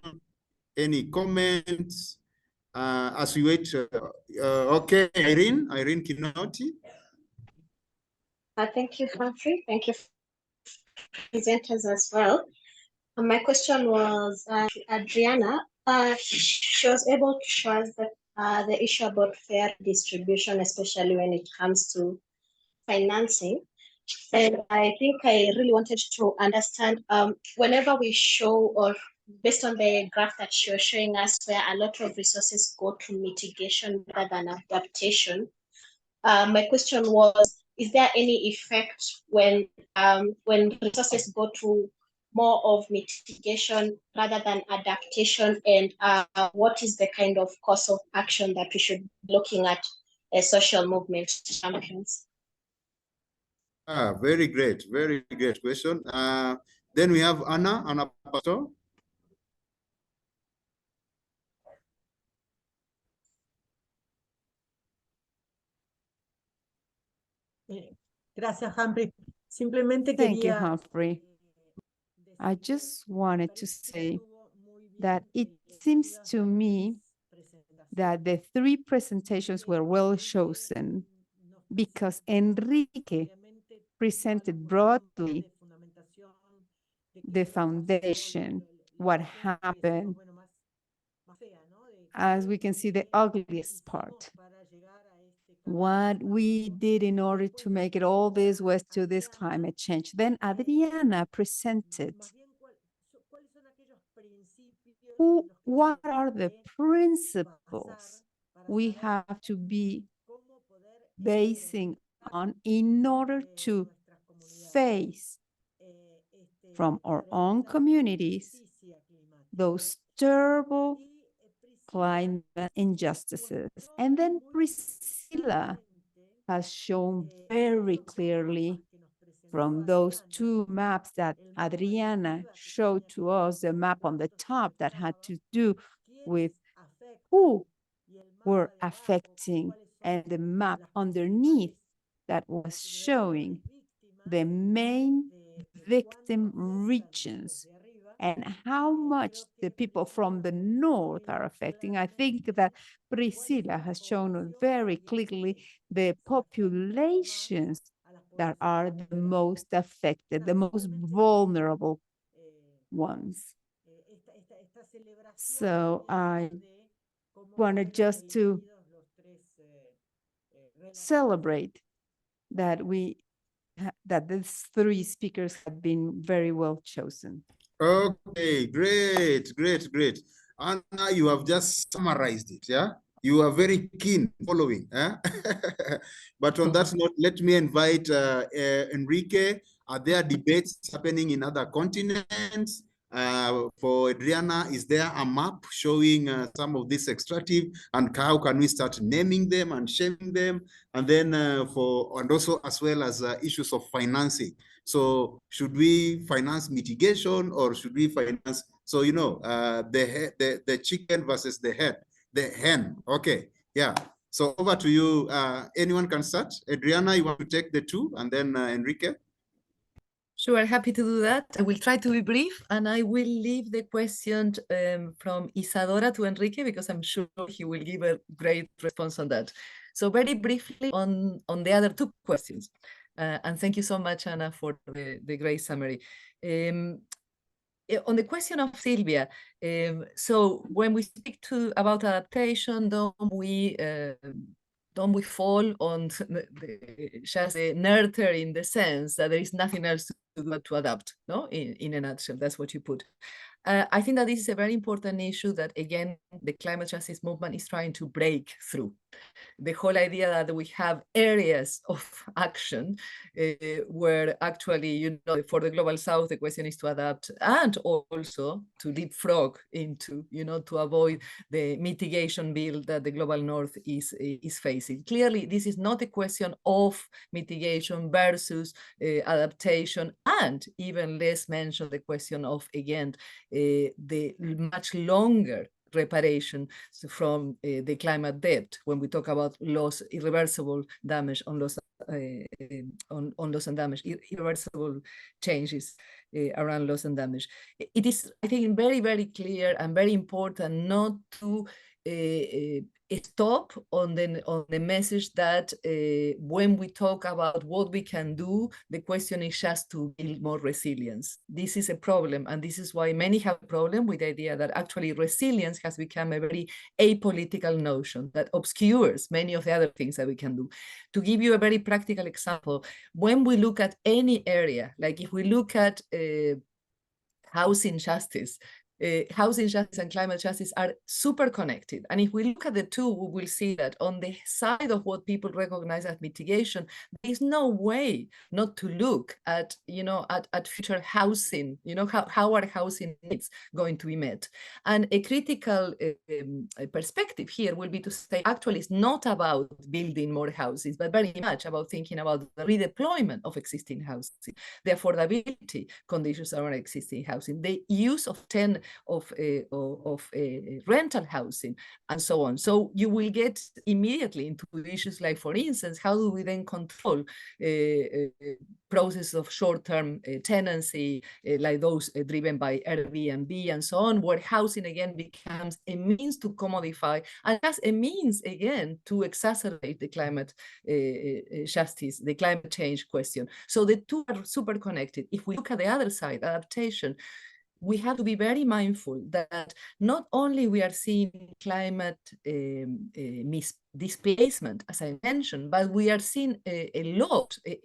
Speaker 7: Any comments? As we wait, okay, Irene Kinoti.
Speaker 21: Thank you, Humphrey. Thank you, presenters as well. My question was Adriana. She was able to show us that the issue about fair distribution, especially when it comes to financing. And I think I really wanted to understand whenever we show or based on the graph that you're showing us where a lot of resources go to mitigation rather than adaptation. My question was, is there any effect when resources go to more of mitigation rather than adaptation, and what is the kind of course of action that we should be looking at as social movement champions?
Speaker 7: Very great question. Then we have Anna Pastor.
Speaker 16: Gracias, Humphrey. Simplemente
Speaker 15: Thank you,
Speaker 16: quería
Speaker 15: Humphrey. I just wanted to say that it seems to me that the three presentations were well chosen because Enrique presented broadly the foundation, what happened, as we can see the ugliest part. What we did in order to make it all this was to this climate change. Then Adriana presented what are the principles we have to be basing on in order to face from our own communities those terrible climate injustices. And then Priscilla has shown very clearly from those two maps that Adriana showed to us, the map on the top that had to do with who were affecting, and the map underneath that was showing the main victim regions and how much the people from the north are affecting. I think that Priscilla has shown very clearly the populations that are the most affected, the most vulnerable ones. So I wanted just to celebrate that that these three speakers have been very well chosen.
Speaker 7: Okay, great. Anna, you have just summarized it, yeah? You are very keen following, eh? But on that note, let me invite Enrique. Are there debates happening in other continents? For Adriana, is there a map showing some of this extractive, and how can we start naming them and shaming them? And then and also as well as issues of financing. So should we finance mitigation, or should we finance, so you know, the chicken versus the hen. Okay, yeah. So over to you. Anyone can start. Adriana, you want to take the two, and then Enrique?
Speaker 17: Sure, happy to do that. I will try to be brief, and I will leave the question from Isadora to Enrique, because I'm sure he will give a great response on that. So very briefly on the other two questions. And thank you so much, Anna, for the great summary. On the question of Sylvia, so when we speak about adaptation, don't we fall on just the nurture, in the sense that there is nothing else to do but to adapt, no? In a nutshell, that's what you put. I think that this is a very important issue that, again, the climate justice movement is trying to break through. The whole idea that we have areas of action where actually, you know, for the global south, the question is to adapt and also to leapfrog into, you know, to avoid the mitigation bill that the global north is facing. Clearly, this is not a question of mitigation versus adaptation, and even less mention the question of, again, the much longer reparation from the climate debt when we talk about loss, irreversible damage on loss, on loss and damage, irreversible changes around loss and damage. It is, I think, very, very clear and very important not to stop on the message that when we talk about what we can do, the question is just to build more resilience. This is a problem, and this is why many have a problem with the idea that actually resilience has become a very apolitical notion that obscures many of the other things that we can do. To give you a very practical example, when we look at any area, like if we look at housing justice, housing justice and climate justice are super connected. And if we look at the two, we will see that on the side of what people recognize as mitigation, there is no way not to look at, at future housing, how our housing needs going to be met. And a critical perspective here will be to say, actually, it's not about building more houses, but very much about thinking about the redeployment of existing housing, the affordability conditions of our existing housing, the use of rental housing, and so on. So you will get immediately into issues like, for instance, how do we then control process of short-term tenancy, like those driven by Airbnb and so on, where housing again becomes a means to commodify and as a means again to exacerbate the climate justice, the climate change question. So the two are super connected. If we look at the other side, adaptation, we have to be very mindful that not only we are seeing climate displacement, as I mentioned, but we are seeing a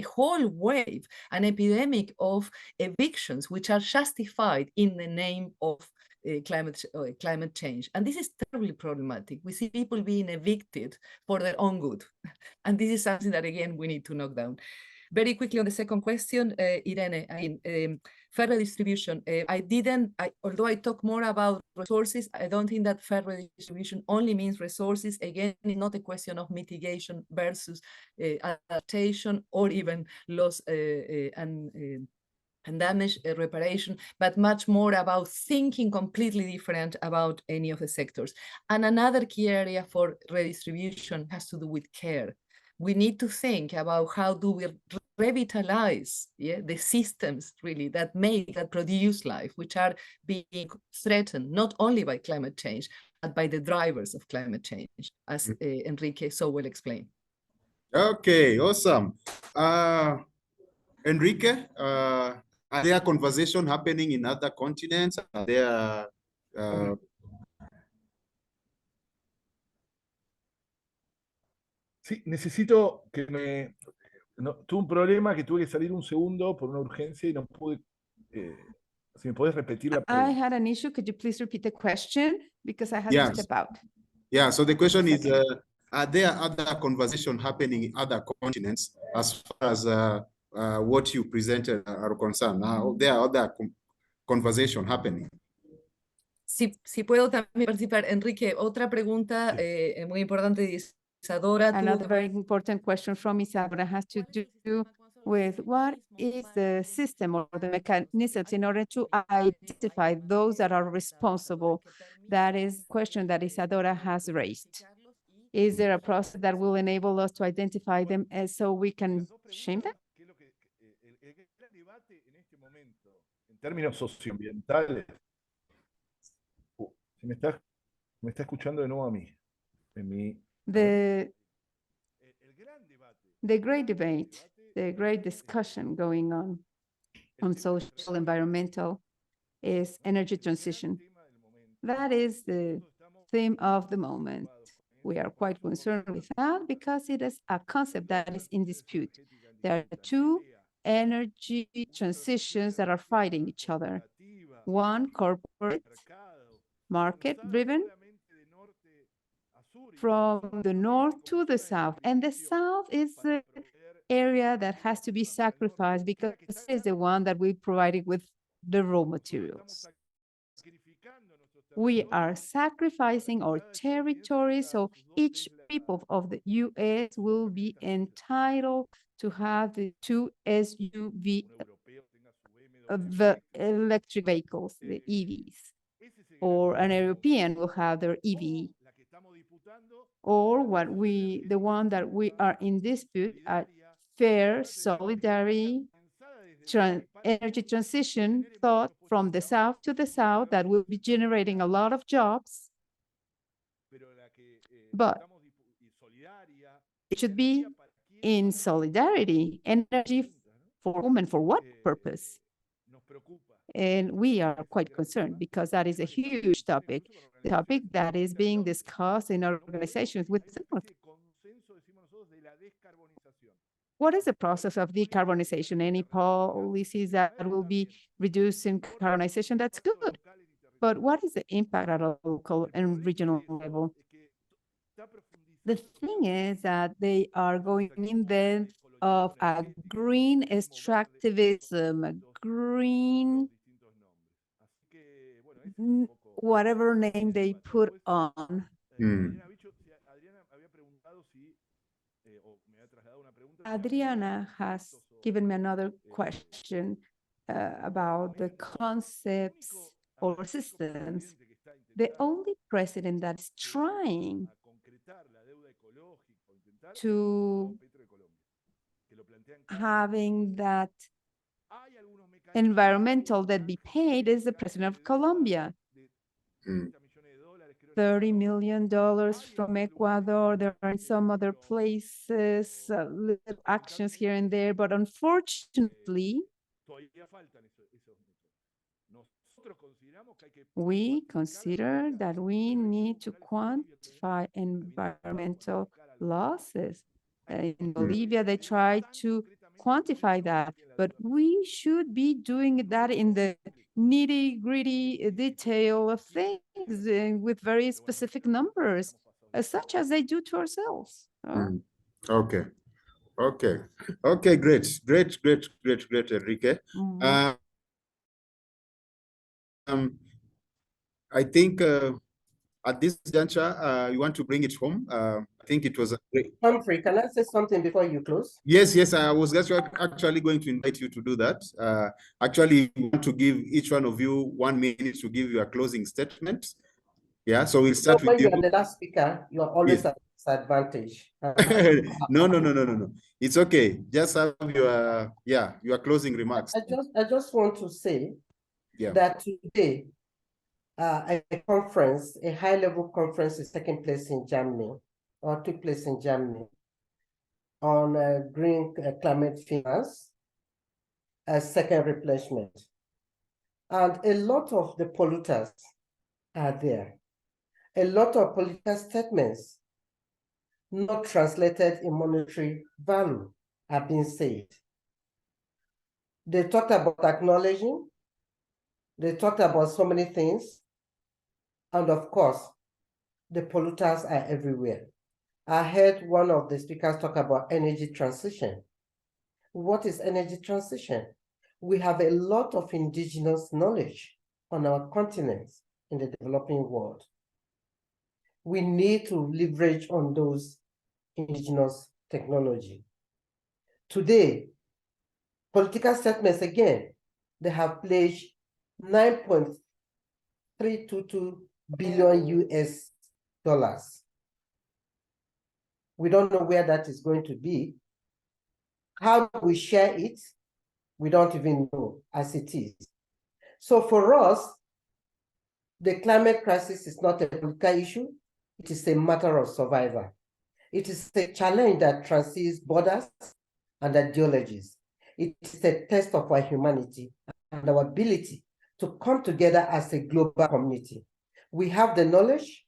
Speaker 17: whole wave, an epidemic of evictions, which are justified in the name of climate change. And this is terribly problematic. We see people being evicted for their own good. And this is something that, again, we need to knock down. Very quickly on the second question, Irene, fair redistribution. Although I talk more about resources, I don't think that fair redistribution only means resources. Again, it's not a question of mitigation versus adaptation or even loss and damage reparation, but much more about thinking completely different about any of the sectors. And another key area for redistribution has to do with care. We need to think about how do we revitalize the systems really that produce life, which are being threatened not only by climate change, but by the drivers of climate change, as Enrique so well explained.
Speaker 7: Okay, awesome. Enrique, are there conversations happening in other continents? Are there
Speaker 14: Sí, necesito que me... tuve un problema que tuve que salir un segundo por una urgencia y no pude... si me puedes repetir la pregunta.
Speaker 15: I had an issue. Could you please repeat the question? Because I had to step out.
Speaker 7: Yeah, so the question is, are there other conversations happening in other continents as far as what you presented are concerned? Now, there are other conversations happening.
Speaker 17: Si puedo también participar, Enrique, otra pregunta muy importante de Isadora.
Speaker 15: Another very important question from Isadora has to do with what is the system or the mechanisms in order to identify those that are responsible. That is the question that Isadora has raised. Is there a process that will enable us to identify them so we can shame them?
Speaker 14: En términos socioambientales, me está escuchando de nuevo a mí.
Speaker 15: The great debate, the great discussion going on social, environmental, is energy transition. That is the theme of the moment. We are quite concerned with that because it is a concept that is in dispute. There are two energy transitions that are fighting each other. One, corporate, market-driven, from the north to the south. And the south is the area that has to be sacrificed because it is the one that we provided with the raw materials. We are sacrificing our territory, so each people of the US will be entitled to have the two SUV, the electric vehicles, the EVs, or an European will have their EV, or the one that we are in dispute at fair solidarity, energy transition thought from the south to the south that will be generating a lot of jobs, but it should be in solidarity, energy for women, for what purpose? And we are quite concerned because that is a huge topic, the topic that is being discussed in our organizations with the North. What is the process of decarbonization? Any policies that will be reducing carbonization? That's good. But what is the impact at a local and regional level? The thing is that they are going in depth of a green extractivism, a green, whatever name they put on. Adriana has given me another question about the concepts or systems. The only president that's trying to having that environmental debt be paid is the president of Colombia. $30 million from Ecuador. There are some other places, little actions here and there, but unfortunately, we consider that we need to quantify environmental losses. In Bolivia, they try to quantify that, but we should be doing that in the nitty-gritty detail of things with very specific numbers, such as they do to ourselves.
Speaker 7: Okay. Great, Enrique. I think at this juncture, you want to bring it home. I think it was a great.
Speaker 18: Humphrey, can I say something before you close?
Speaker 7: Yes, I was just actually going to invite you to do that. Actually, we want to give each one of you 1 minute to give your closing statement. Yeah, so we'll start with you.
Speaker 18: When you are the last speaker, you are always at disadvantage.
Speaker 7: No. It's okay. Just have your closing remarks.
Speaker 18: I just want to say that today, a conference, a high-level conference is taking place in Germany, or took place in Germany, on green climate finance, second replacement. And a lot of the polluters are there. A lot of political statements not translated in monetary value are being said. They talked about acknowledging, they talked about so many things, and of course, the polluters are everywhere. I heard one of the speakers talk about energy transition. What is energy transition? We have a lot of indigenous knowledge on our continent in the developing world. We need to leverage on those indigenous technology. Today, political statements again, they have pledged 9.322 billion US dollars. We don't know where that is going to be. How we share it, we don't even know as it is. So for us, the climate crisis is not a political issue. It is a matter of survival. It is a challenge that transcends borders and ideologies. It is a test of our humanity and our ability to come together as a global community. We have the knowledge,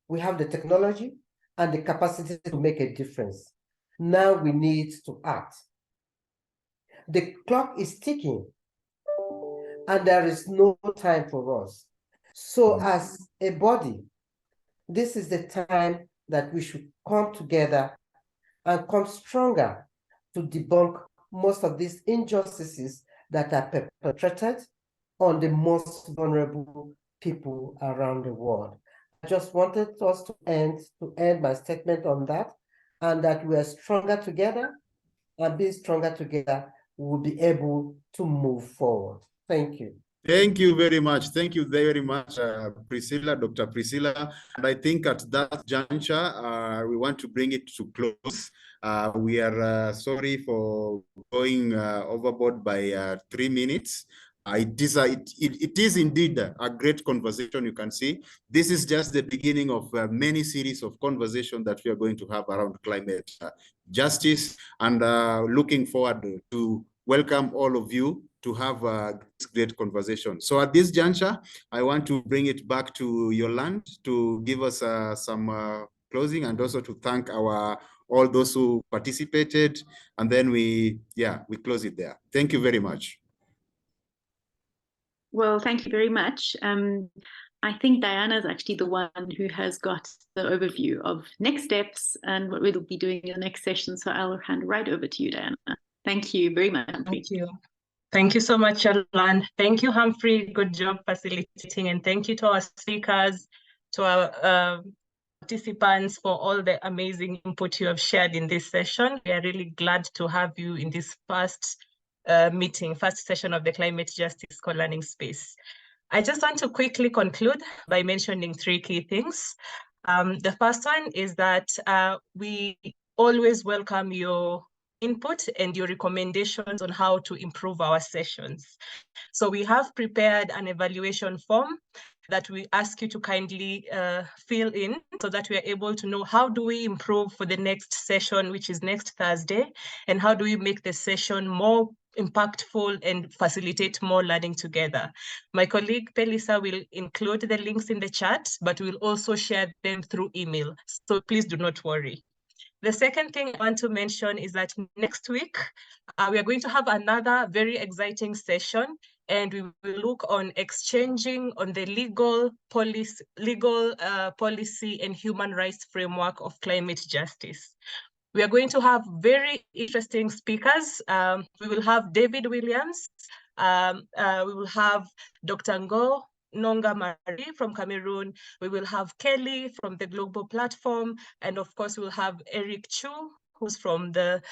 Speaker 18: we have the technology, and the capacity to make a difference. Now we need to act. The clock is ticking, and there is no time for us. So as a body, this is the time that we should come together and come stronger to debunk most of these injustices that are perpetrated on the most vulnerable people around the world. I just wanted us to end my statement on that, and that we are stronger together, and being stronger together, we'll be able to move forward. Thank you.
Speaker 7: Thank you very much. Thank you very much, Priscilla, Dr. Priscilla. And I think at that juncture, we want to bring it to close. We are sorry for going overboard by 3 minutes. It is indeed a great conversation, you can see. This is just the beginning of many series of conversation that we are going to have around climate justice, and looking forward to welcome all of you to have this great conversation. So at this juncture, I want to bring it back to Yolande to give us some closing, and also to thank all those who participated, and then we close it there. Thank you very much.
Speaker 1: Well, thank you very much. I think Diana is actually the one who has got the overview of next steps and what we'll be doing in the next session. So I'll hand right over to you, Diana. Thank you very much.
Speaker 13: Thank you. Thank you so much, Alan. Thank you, Humphrey. Good job facilitating. And thank you to our speakers, to our participants for all the amazing input you have shared in this session. We are really glad to have you in this first first session of the Climate Justice Co-Learning Space. I just want to quickly conclude by mentioning 3 key things. The first one is that we always welcome your input and your recommendations on how to improve our sessions. So we have prepared an evaluation form that we ask you to kindly fill in so that we are able to know how do we improve for the next session, which is next Thursday, and how do we make the session more impactful and facilitate more learning together. My colleague Pelisa will include the links in the chat, but we'll also share them through email. So please do not worry. The second thing I want to mention is that next week, we are going to have another very exciting session, and we will look on exchanging on the legal policy and human rights framework of climate justice. We are going to have very interesting speakers. We will have David Williams. We will have Dr. Ngo Nonga Marie from Cameroon. We will have Kelly from the Global Platform. And of course, we'll have Eric Chu, who's from the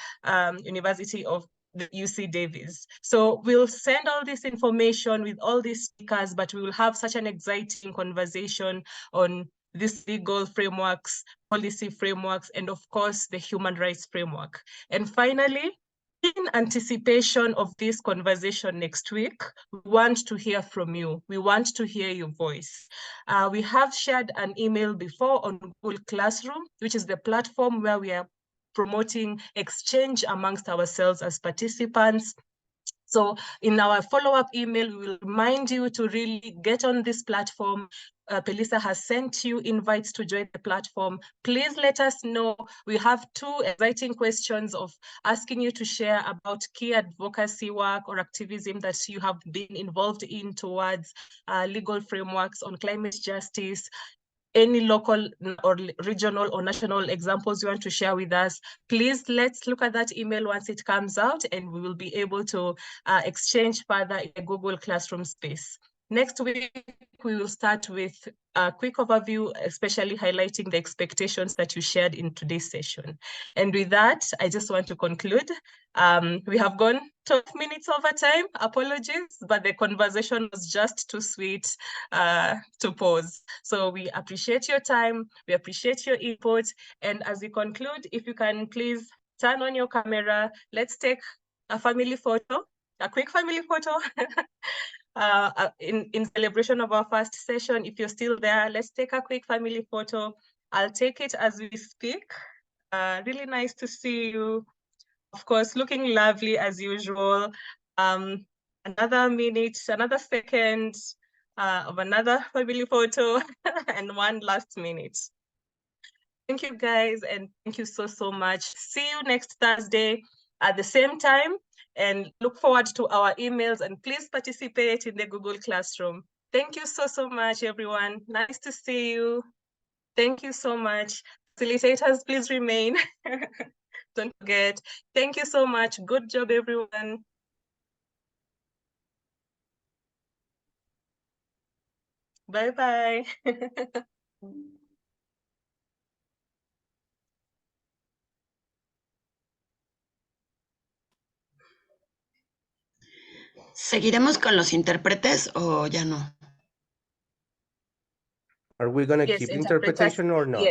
Speaker 13: University of the UC Davis. So we'll send all this information with all these speakers, but we will have such an exciting conversation on these legal frameworks, policy frameworks, and of course, the human rights framework. And finally, in anticipation of this conversation next week, we want to hear from you. We want to hear your voice. We have shared an email before on Google Classroom, which is the platform where we are promoting exchange amongst ourselves as participants. So in our follow-up email, we will remind you to really get on this platform. Pelisa has sent you invites to join the platform. Please let us know. We have 2 exciting questions of asking you to share about key advocacy work or activism that you have been involved in towards legal frameworks on climate justice. Any local or regional or national examples you want to share with us, please let's look at that email once it comes out, and we will be able to exchange further in the Google Classroom space. Next week, we will start with a quick overview, especially highlighting the expectations that you shared in today's session. And with that, I just want to conclude. We have gone 12 minutes over time, apologies, but the conversation was just too sweet to pause. So we appreciate your time, we appreciate your input. And as we conclude, if you can please turn on your camera, let's take a family photo, a quick family photo. In celebration of our first session. If you're still there, let's take a quick family photo. I'll take it as we speak. Really nice to see you. Of course, looking lovely as usual. Another minute, another second of another family photo, and one last minute. Thank you guys, and thank you so much. See you next Thursday at the same time, and look forward to our emails, and please participate in the Google Classroom. Thank you so much, everyone. Nice to see you. Thank you so much. Facilitators, please remain. Don't forget. Thank you so much. Good job, everyone. Bye-bye.
Speaker 8: ¿Seguiremos con los intérpretes o ya no?
Speaker 5: Are we going to
Speaker 13: Yes,
Speaker 5: keep interpretation or not?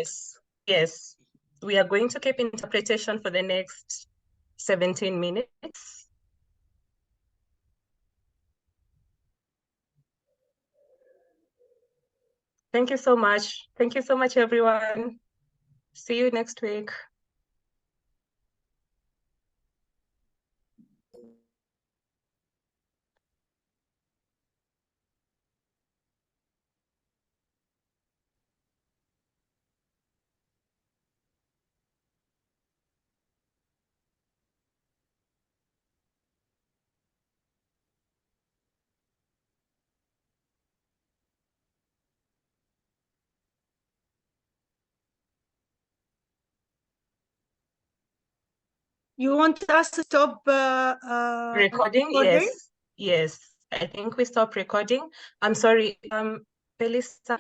Speaker 13: Yes. We are going to keep interpretation for the next 17 minutes. Thank you so much. Thank you so much, everyone. See you next week.
Speaker 2: You want us to stop
Speaker 13: recording? Yes, yes. I think we stop recording. I'm sorry, Pelissa,